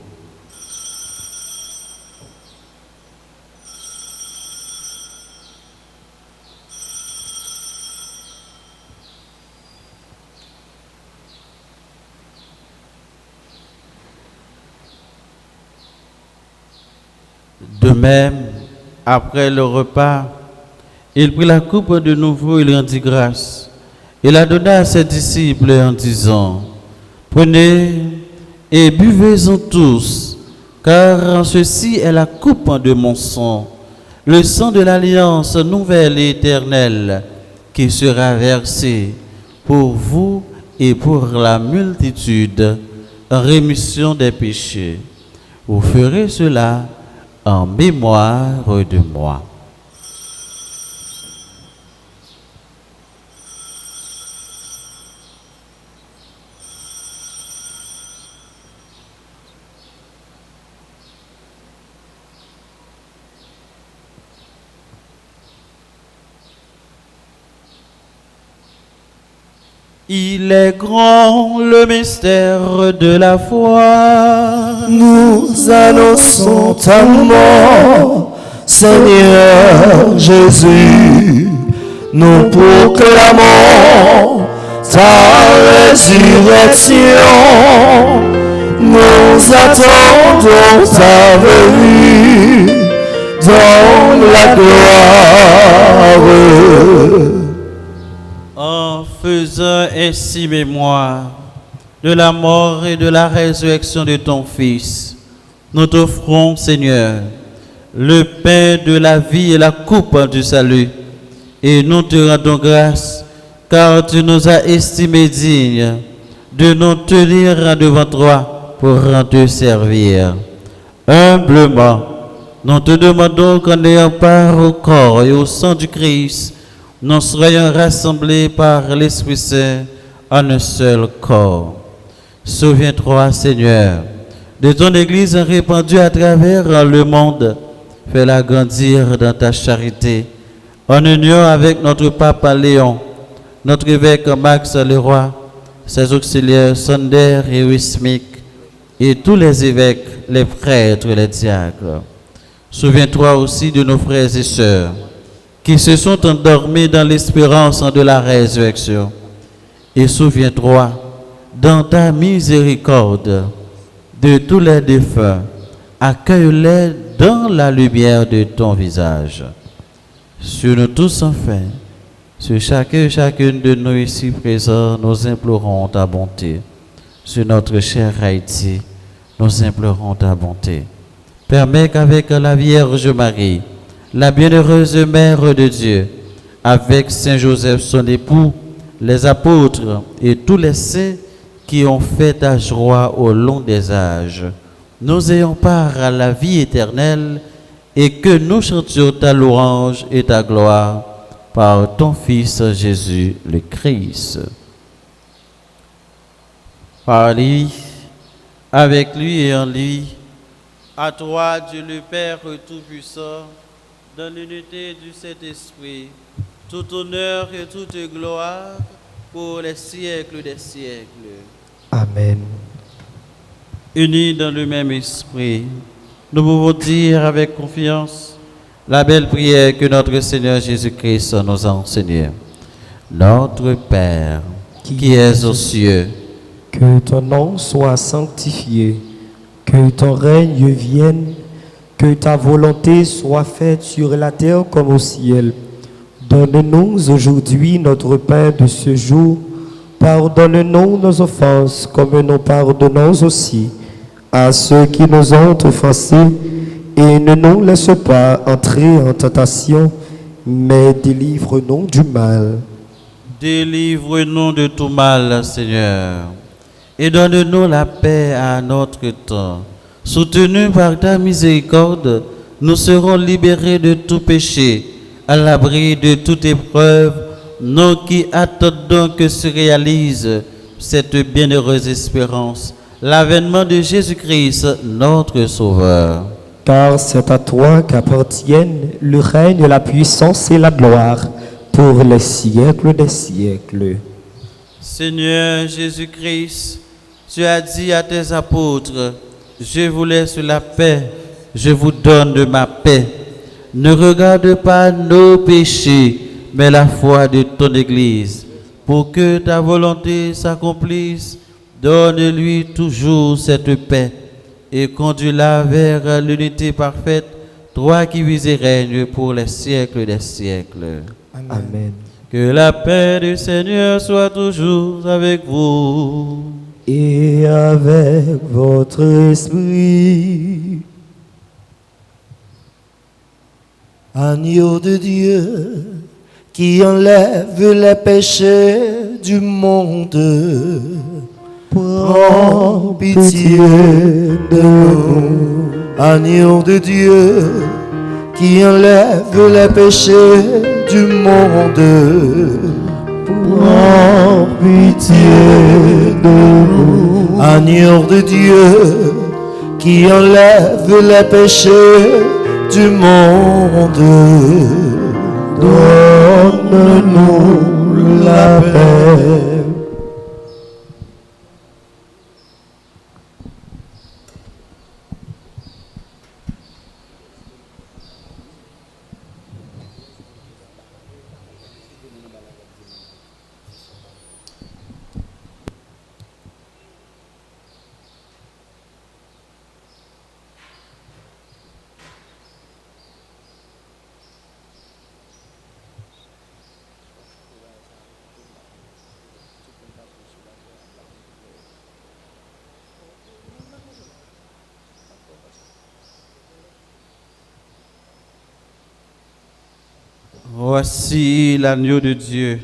Speaker 1: De même, après le repas, il prit la coupe de nouveau, il rendit grâce. Il la donna à ses disciples en disant: Prenez et buvez-en tous, car ceci est la coupe de mon sang, le sang de l'alliance nouvelle et éternelle, qui sera versé pour vous et pour la multitude en rémission des péchés. Vous ferez cela en mémoire de moi. Il est grand le mystère de la foi.
Speaker 3: Nous annonçons ta mort, Seigneur Jésus. Nous proclamons ta résurrection. Nous attendons ta venue dans la gloire.
Speaker 1: En faisant ainsi mémoire de la mort et de la résurrection de ton Fils, nous t'offrons, Seigneur, le pain de la vie et la coupe du salut, et nous te rendons grâce, car tu nous as estimés dignes de nous tenir devant toi pour te servir. Humblement, nous te demandons qu'en ayant part au corps et au sang du Christ, nous soyons rassemblés par l'Esprit Saint en un seul corps. Souviens-toi, Seigneur, de ton Église répandue à travers le monde. Fais-la grandir dans ta charité, en union avec notre Pape Léon, notre évêque Max Leroy, ses auxiliaires Sonder et Wismik, et tous les évêques, les prêtres et les diacres. Souviens-toi aussi de nos frères et sœurs qui se sont endormis dans l'espérance de la résurrection. Et souviens-toi, dans ta miséricorde, de tous les défunts, accueille-les dans la lumière de ton visage. Sur nous tous enfin, sur chacun et chacune de nous ici présents, nous implorons ta bonté. Sur notre cher Haïti, nous implorons ta bonté. Permets qu'avec la Vierge Marie, la bienheureuse Mère de Dieu, avec Saint Joseph son époux, les apôtres et tous les saints qui ont fait ta joie au long des âges, nous ayons part à la vie éternelle et que nous chantions ta louange et ta gloire par ton Fils Jésus le Christ. Par lui, avec lui et en lui, à toi, Dieu le Père Tout-Puissant, dans l'unité du Saint-Esprit, tout honneur et toute gloire pour les siècles des siècles.
Speaker 2: Amen.
Speaker 1: Unis dans le même esprit, nous pouvons dire avec confiance la belle prière que notre Seigneur Jésus-Christ nous a enseignée. Notre Père, qui es aux cieux,
Speaker 2: que ton nom soit sanctifié, que ton règne vienne, que ta volonté soit faite sur la terre comme au ciel. Donne-nous aujourd'hui notre pain de ce jour. Pardonne-nous nos offenses, comme nous pardonnons aussi à ceux qui nous ont offensés. Et ne nous laisse pas entrer en tentation, mais délivre-nous du mal.
Speaker 1: Délivre-nous de tout mal, Seigneur, et donne-nous la paix à notre temps. Soutenus par ta miséricorde, nous serons libérés de tout péché, à l'abri de toute épreuve, nous qui attendons que se réalise cette bienheureuse espérance, l'avènement de Jésus-Christ, notre Sauveur.
Speaker 2: Car c'est à toi qu'appartiennent le règne, la puissance et la gloire pour les siècles des siècles.
Speaker 1: Seigneur Jésus-Christ, tu as dit à tes apôtres, je vous laisse la paix, je vous donne de ma paix. Ne regarde pas nos péchés, mais la foi de ton Église. Pour que ta volonté s'accomplisse, donne-lui toujours cette paix et conduis-la vers l'unité parfaite, toi qui vis et règnes pour les siècles des siècles.
Speaker 2: Amen.
Speaker 1: Que la paix du Seigneur soit toujours avec vous.
Speaker 2: Et avec votre esprit.
Speaker 3: Agneau de Dieu, qui enlève les péchés du monde, prends pitié de nous. Agneau de Dieu, qui enlève les péchés du monde,
Speaker 2: Prends pitié de nous.
Speaker 3: Agneau de Dieu, qui enlève les péchés du monde,
Speaker 2: Donne-nous la paix.
Speaker 1: Voici l'agneau de Dieu.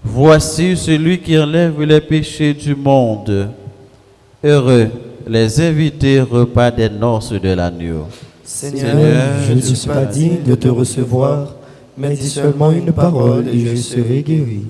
Speaker 1: Voici celui qui enlève les péchés du monde. Heureux les invités au repas des noces de l'agneau.
Speaker 3: Seigneur,
Speaker 2: Je ne suis pas digne de te recevoir, mais dis seulement une parole et je serai guéri.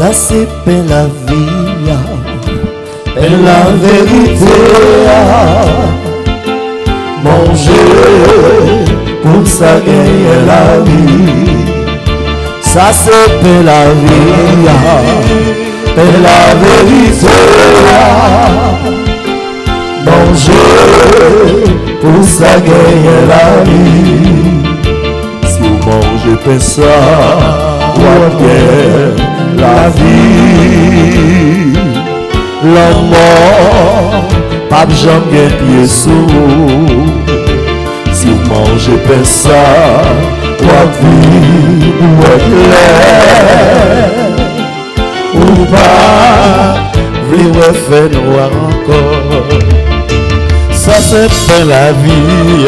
Speaker 3: ça c'est paix la vie, paix la vérité. Manger pour ça gagner la vie, Ça c'est la vie, et la vérité. Manger pour ça gagner la vie. Si vous mangez pas ça, vous gagnez la vie. L'homme mort, pas de jambe gagne pied sous. Si vous mangez pas ça, vous vie ou clair. Ou pas, vivre fait noir encore. Ça c'est pas la vie,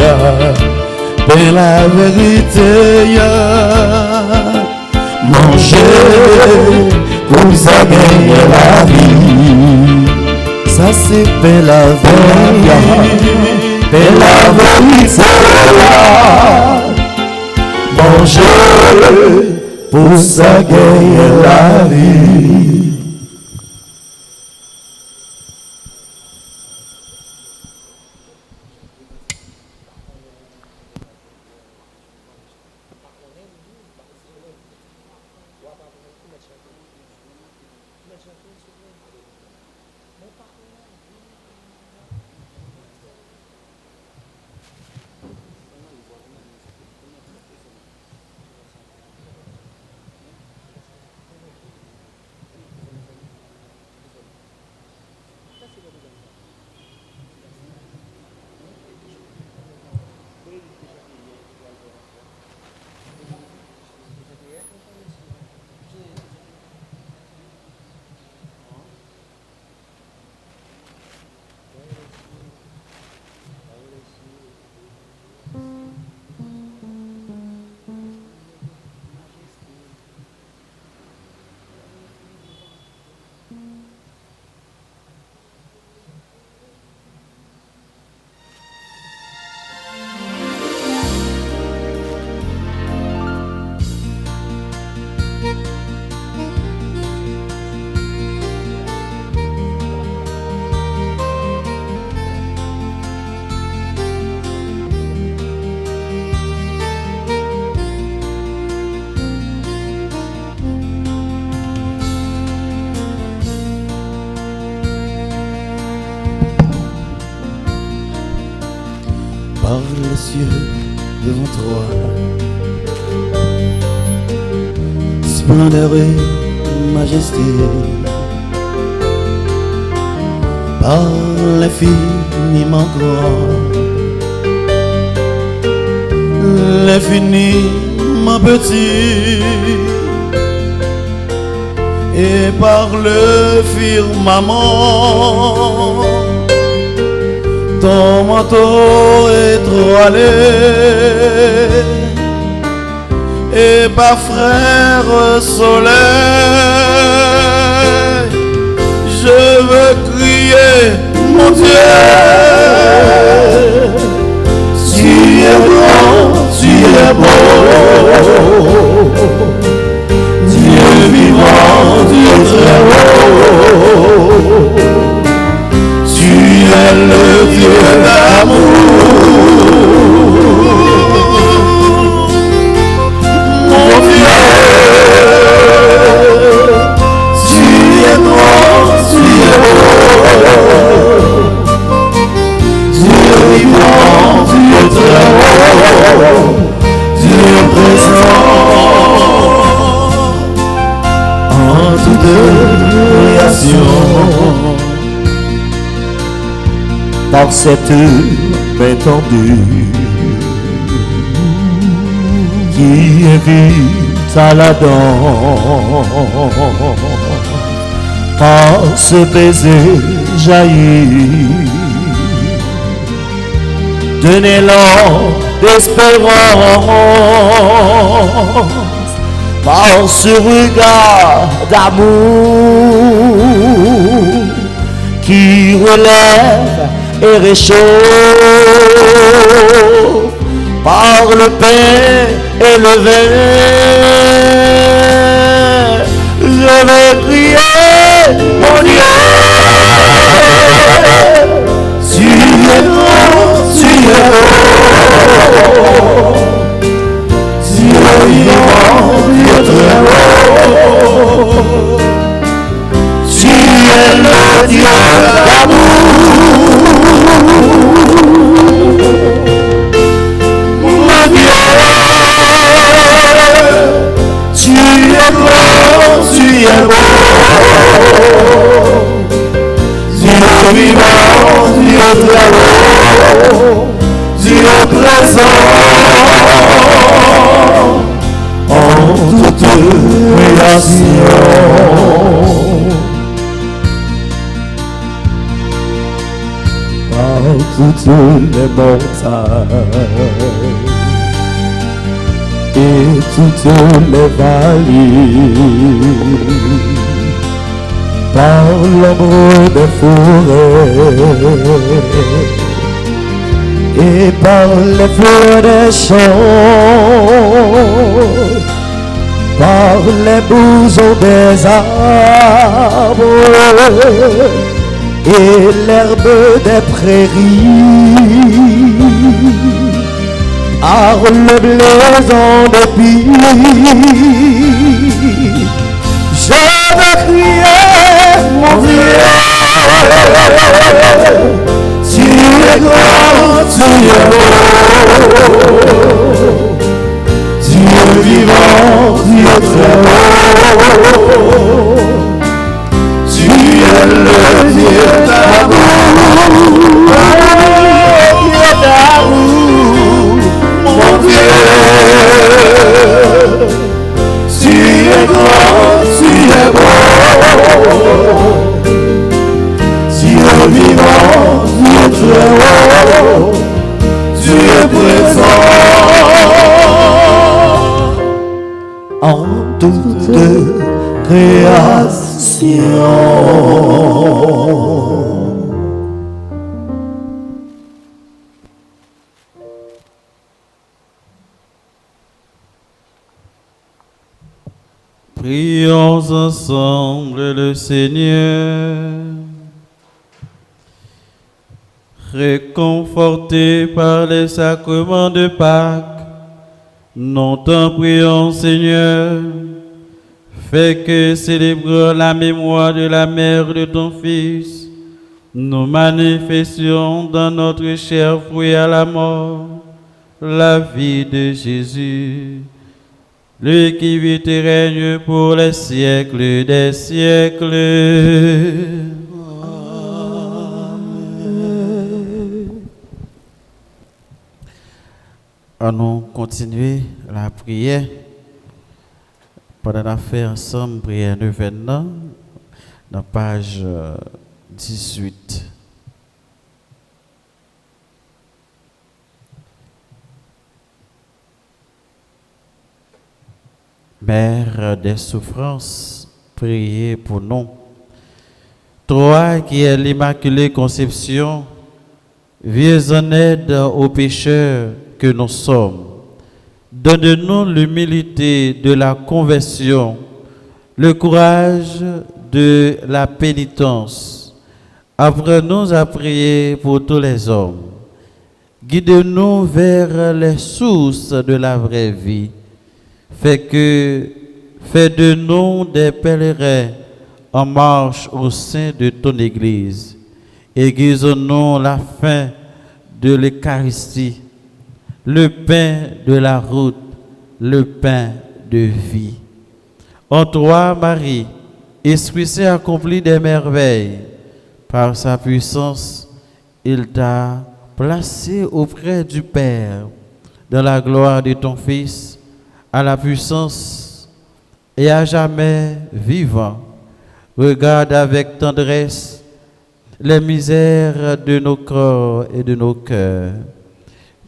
Speaker 3: pas la vérité. Manger pour ça gagner la vie. Ça c'est pas la vie, pas la vérité. Manger pour ça gagner la vie.
Speaker 4: Par les cieux devant toi, splendeur et majesté, par l'infiniment grand, l'infiniment petit, et par le firmament. Ton manteau étoilé et par frère soleil, je veux crier mon Dieu. Tu es grand, tu es beau, Dieu vivant, Dieu très beau. Tu es le Dieu d'amour, mon Dieu. Tu es grand, tu es beau, Dieu vivant, Dieu très beau, Dieu présent en toute création. Par cette main tendue qui invite à la danse, par ce baiser jailli d'un élan d'espérance, par ce regard d'amour qui relève et réchauffe, par le pain et le vin, je vais crier mon Dieu. Tu es grand, tu es beau, Dieu vivant, Dieu très
Speaker 2: toutes les montagnes et toutes les vallées, par l'ombre des forêts et par les fleurs des champs, par les bousons des arbres et l'herbe des prairies, par le blason des pis. Je veux crier, mon Dieu, tu es grand, tu es beau, Dieu vivant, Dieu très haut, tu es le Dieu d'amour, mon Dieu, tu es grand, tu es beau, Dieu vivant, Dieu très haut, tu es présent en toute création.
Speaker 1: Prions ensemble le Seigneur. Réconfortés par les sacrements de Pâques, nous t'en prions, Seigneur. Fais que, célébrant la mémoire de la mère de ton Fils, nous manifestions dans notre chair fruit à la mort la vie de Jésus. Lui qui vit et règne pour les siècles des siècles. Amen. Allons continuer la prière. Pendant la faire ensemble, prière de Vénan, dans page 18. Mère des souffrances, priez pour nous. Toi qui es l'Immaculée Conception, viens en aide aux pécheurs que nous sommes. Donne-nous l'humilité de la conversion, le courage de la pénitence. Apprends-nous à prier pour tous les hommes. Guide-nous vers les sources de la vraie vie. Fais de nous des pèlerins en marche au sein de ton Église. Aiguise-nous la fin de l'Eucharistie, le pain de la route, le pain de vie. En toi, Marie, Esprit Saint accomplit des merveilles. Par sa puissance, il t'a placé auprès du Père, dans la gloire de ton Fils, à la puissance et à jamais vivant. Regarde avec tendresse les misères de nos corps et de nos cœurs.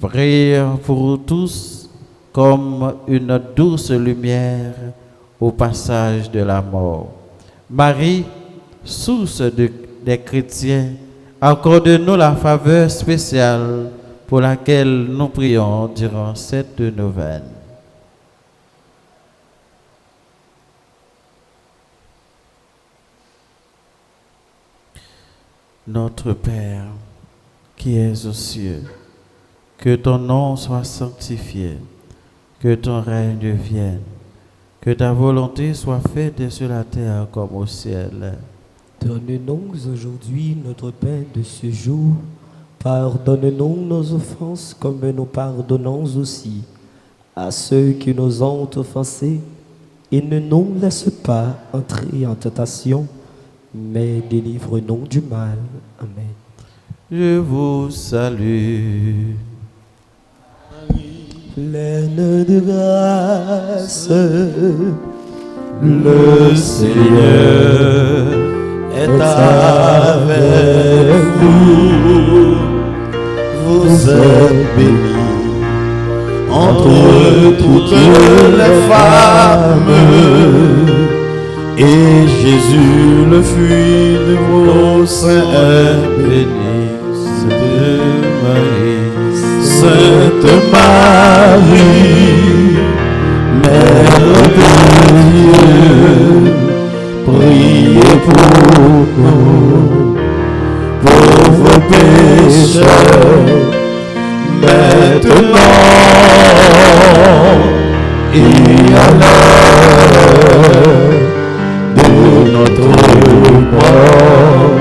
Speaker 1: Brille pour tous comme une douce lumière au passage de la mort. Marie, source des chrétiens, accorde-nous la faveur spéciale pour laquelle nous prions durant cette neuvaine. Notre Père, qui es aux cieux, que ton nom soit sanctifié, que ton règne vienne, que ta volonté soit faite sur la terre comme au ciel.
Speaker 2: Donne-nous aujourd'hui notre pain de ce jour. Pardonne-nous nos offenses comme nous pardonnons aussi à ceux qui nous ont offensés. Et ne nous laisse pas entrer en tentation, mais délivre-nous du mal. Amen.
Speaker 1: Je vous salue.
Speaker 2: Pleine de grâce,
Speaker 1: Le Seigneur est avec vous.
Speaker 4: vous êtes bénie entre toutes les femmes, et Jésus, le fruit de vos seins, est béni. Sainte Marie, Mère de Dieu, priez pour nous, pauvres pécheurs, maintenant et à l'heure de notre mort.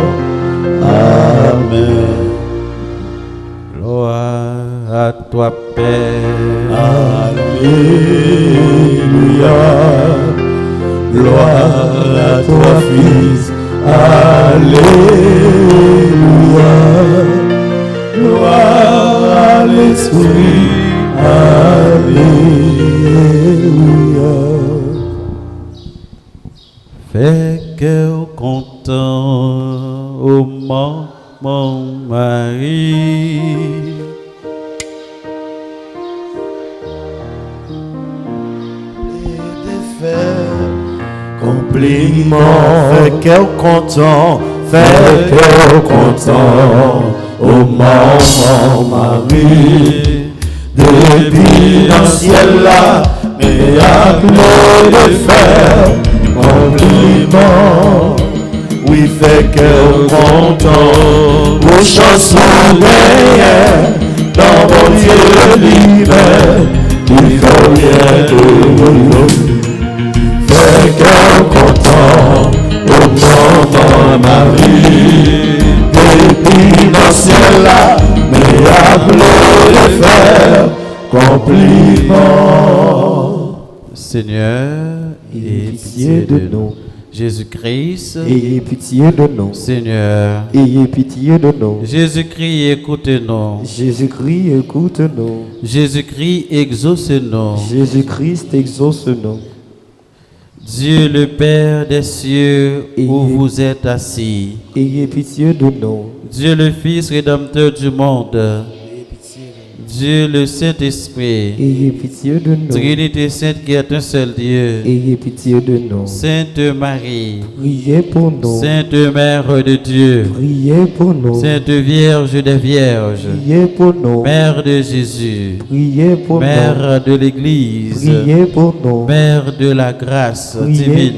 Speaker 4: Amen.
Speaker 1: Gloire à toi, Père.
Speaker 4: Alléluia. Gloire à toi, Fils. Alléluia. Gloire à l'Esprit. Alléluia.
Speaker 1: Fais cœur content, ô maman Marie.
Speaker 4: Compliment, fais cœur content, fais cœur content, ô maman Marie. Depuis dans le ciel là, mais à clé de fer, compliment, oui, fais cœur content, vos chansons derrière, dans mon Dieu l'hiver, il faut rien de nous. Fais cœur content, ô maman Marie, depuis dans le ciel là, mais appelé de faire compliment.
Speaker 1: Seigneur,
Speaker 2: Ayez pitié de nous.
Speaker 1: Jésus-Christ,
Speaker 2: Ayez pitié de nous.
Speaker 1: Seigneur.
Speaker 2: Ayez pitié de nous.
Speaker 1: Jésus-Christ, écoute-nous.
Speaker 2: Jésus-Christ, écoute-nous.
Speaker 1: Jésus-Christ, exauce-nous.
Speaker 2: Jésus-Christ, exauce-nous.
Speaker 1: Dieu le Père des cieux,
Speaker 2: Et-
Speaker 1: où vous êtes assis.
Speaker 2: Ayez pitié de nous.
Speaker 1: Dieu le Fils rédempteur du monde. Dieu le Saint-Esprit.
Speaker 2: Ayez pitié de nous.
Speaker 1: Trinité sainte qui est un seul Dieu.
Speaker 2: Ayez pitié de nous.
Speaker 1: Sainte Marie.
Speaker 2: Priez pour nous.
Speaker 1: Sainte Mère de Dieu.
Speaker 2: Priez pour nous.
Speaker 1: Sainte Vierge des Vierges.
Speaker 2: Priez pour nous.
Speaker 1: Mère de Jésus.
Speaker 2: Priez pour nous.
Speaker 1: Mère de l'Église.
Speaker 2: Priez pour nous.
Speaker 1: Mère de la grâce
Speaker 2: Priez.
Speaker 1: divine.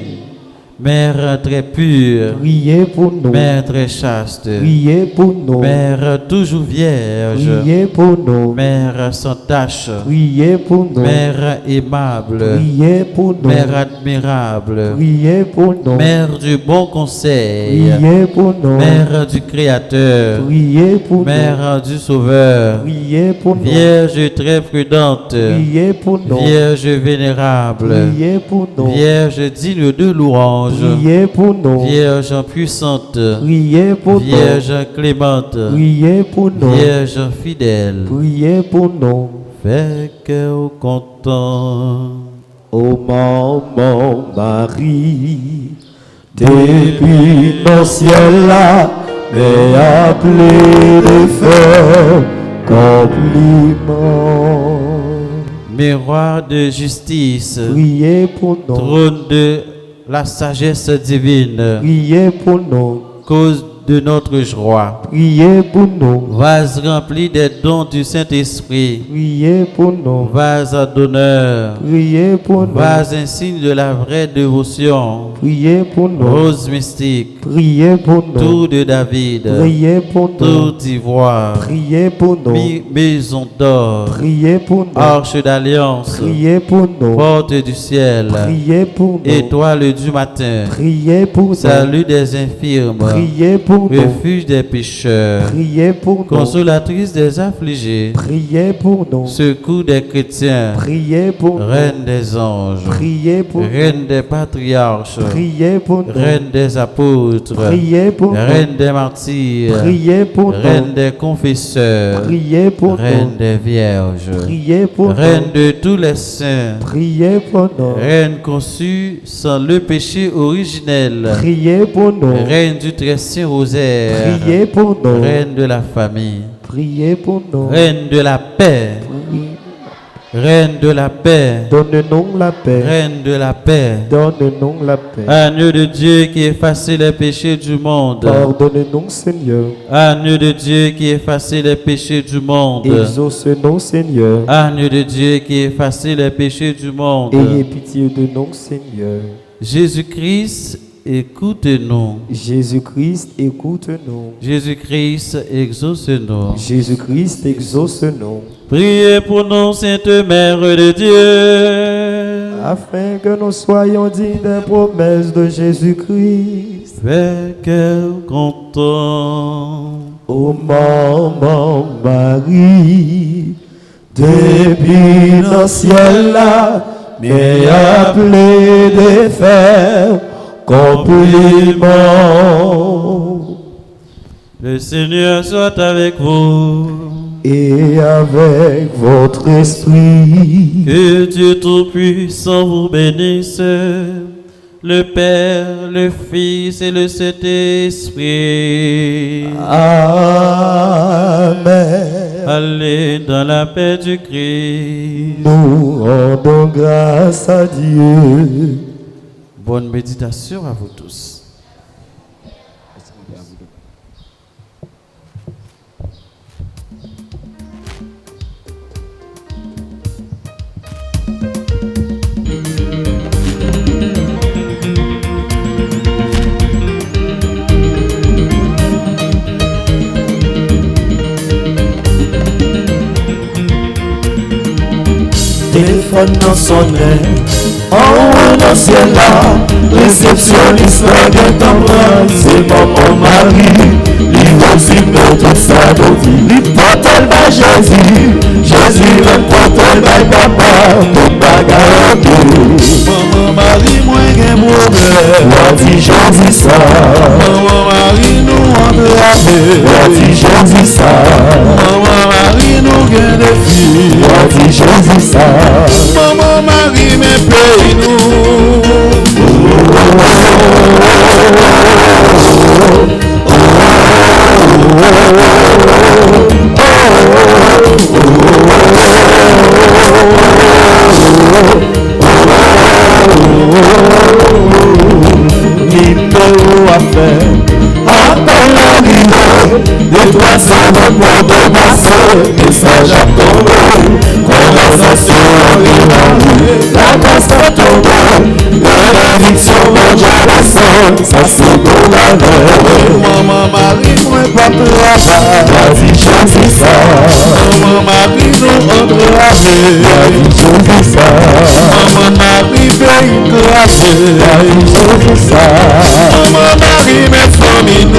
Speaker 1: Mère très pure.
Speaker 2: Priez pour nous.
Speaker 1: Mère très chaste.
Speaker 2: Priez pour nous.
Speaker 1: Mère toujours vierge.
Speaker 2: Priez pour nous.
Speaker 1: Mère sans tache.
Speaker 2: Priez pour nous.
Speaker 1: Mère aimable.
Speaker 2: Priez pour nous.
Speaker 1: Mère admirable.
Speaker 2: Priez pour nous.
Speaker 1: Mère du bon conseil.
Speaker 2: Priez pour nous.
Speaker 1: Mère du Créateur.
Speaker 2: Priez pour nous.
Speaker 1: Mère du Sauveur.
Speaker 2: Priez pour nous.
Speaker 1: Vierge très prudente.
Speaker 2: Priez pour nous.
Speaker 1: Vierge vénérable.
Speaker 2: Priez pour nous.
Speaker 1: Vierge digne de louange.
Speaker 2: Priez pour nous.
Speaker 1: Vierge puissante.
Speaker 2: Priez pour nous.
Speaker 1: Vierge clémente.
Speaker 2: Priez pour nous.
Speaker 1: Vierge fidèle.
Speaker 2: Priez pour nous.
Speaker 1: Fais cœur content.
Speaker 2: Ô maman Marie, depuis nos ciel là, mais appelé de faire compliment.
Speaker 1: Miroir de justice.
Speaker 2: Priez pour nous.
Speaker 1: Trône de la sagesse divine.
Speaker 2: Priez pour nous.
Speaker 1: Cause de notre joie.
Speaker 2: Priez pour nous.
Speaker 1: Vase rempli des dons du Saint-Esprit.
Speaker 2: Priez pour nous.
Speaker 1: Vase d'honneur.
Speaker 2: Priez pour nous.
Speaker 1: Vase insigne de la vraie dévotion.
Speaker 2: Priez pour nous.
Speaker 1: Rose mystique.
Speaker 2: Priez pour nous.
Speaker 1: Tour de David.
Speaker 2: Priez pour nous.
Speaker 1: Tour d'ivoire.
Speaker 2: Priez pour nous.
Speaker 1: Maison d'or.
Speaker 2: Priez pour nous.
Speaker 1: Arche d'alliance.
Speaker 2: Priez pour nous.
Speaker 1: Porte du ciel.
Speaker 2: Priez pour nous.
Speaker 1: Étoile du matin.
Speaker 2: Priez pour nous.
Speaker 1: Salut des infirmes.
Speaker 2: Priez pour nous.
Speaker 1: Refuge des pécheurs.
Speaker 2: Priez pour nous.
Speaker 1: Consolatrice des affligés.
Speaker 2: Priez pour nous.
Speaker 1: Secours des chrétiens.
Speaker 2: Priez pour nous.
Speaker 1: Reine des anges.
Speaker 2: Priez pour nous.
Speaker 1: Reine des patriarches.
Speaker 2: Priez pour nous.
Speaker 1: Reine des apôtres.
Speaker 2: Priez pour nous.
Speaker 1: Reine des martyrs.
Speaker 2: Priez pour
Speaker 1: Reine
Speaker 2: nous.
Speaker 1: des confesseurs.
Speaker 2: Priez pour
Speaker 1: Reine
Speaker 2: nous.
Speaker 1: des vierges.
Speaker 2: Priez pour
Speaker 1: Reine
Speaker 2: nous.
Speaker 1: de tous les saints.
Speaker 2: Priez pour nous.
Speaker 1: Reine conçue sans le péché originel.
Speaker 2: Priez pour nous.
Speaker 1: Reine du très saint rosaire.
Speaker 2: Priez pour nous.
Speaker 1: Reine de la famille.
Speaker 2: Priez pour nous.
Speaker 1: Reine de la paix,
Speaker 2: Priez.
Speaker 1: Reine de la paix,
Speaker 2: Donne-nous la paix.
Speaker 1: Reine de la paix,
Speaker 2: Donne-nous la paix.
Speaker 1: Agneau de Dieu qui efface les péchés du monde,
Speaker 2: Pardonne-nous, Seigneur.
Speaker 1: Agneau de Dieu qui efface les péchés du monde,
Speaker 2: Exauce-nous, Seigneur.
Speaker 1: Agneau de Dieu qui efface les péchés du monde.
Speaker 2: Ayez pitié de nous, Seigneur.
Speaker 1: Jésus-Christ, écoute-nous.
Speaker 2: Jésus-Christ, écoute-nous.
Speaker 1: Jésus-Christ, exauce-nous.
Speaker 2: Jésus-Christ, exauce-nous.
Speaker 1: Priez pour nous, Sainte Mère de Dieu,
Speaker 2: Afin que nous soyons dignes des promesses de Jésus-Christ.
Speaker 1: Père cœur content.
Speaker 2: Ô maman Marie, depuis le ciel là, mais appelé de faire compliment.
Speaker 1: Le Seigneur soit avec vous.
Speaker 2: Et avec votre esprit,
Speaker 1: Que Dieu Tout-Puissant vous bénisse, le Père, le Fils et le Saint-Esprit.
Speaker 2: Amen.
Speaker 1: Allez dans la paix du Christ.
Speaker 2: Nous rendons grâce à Dieu.
Speaker 1: Bonne méditation à vous tous.
Speaker 2: Téléphone dans son nez, en haut dans le ciel là, réceptionniste de t'embrasser, c'est maman Marie, l'impossible de tout ça d'aujourd'hui, l'hypothèse va Jésus, Jésus l'hypothèse va papa, tout bagarre
Speaker 4: Maman Marie, moi j'ai un problème.
Speaker 2: Wadi Jésus ça,
Speaker 4: Maman Marie, nous entre la paix.
Speaker 2: Wadi Jésus ça,
Speaker 4: Maman Marie, nous gagnons des filles.
Speaker 2: Wadi Jésus ça,
Speaker 4: Maman Marie, mais paye-nous.
Speaker 2: numéro à faire. Appelle l'arrivée des 300 mois de passé, message à tomber, conversation arrivée, la grâce à tomber, la bénédiction mondiale à sang, ça c'est bon la veille.
Speaker 4: Maman Marie, moi pas travail.
Speaker 2: Vas-y, Jésus ça.
Speaker 4: Maman Marie, nous entre la paix.
Speaker 2: Vas-y, Jésus ça.
Speaker 4: Maman Marie, paye grâce.
Speaker 2: Vas-y, Jésus ça.
Speaker 4: Maman Marie, mes familles, nous.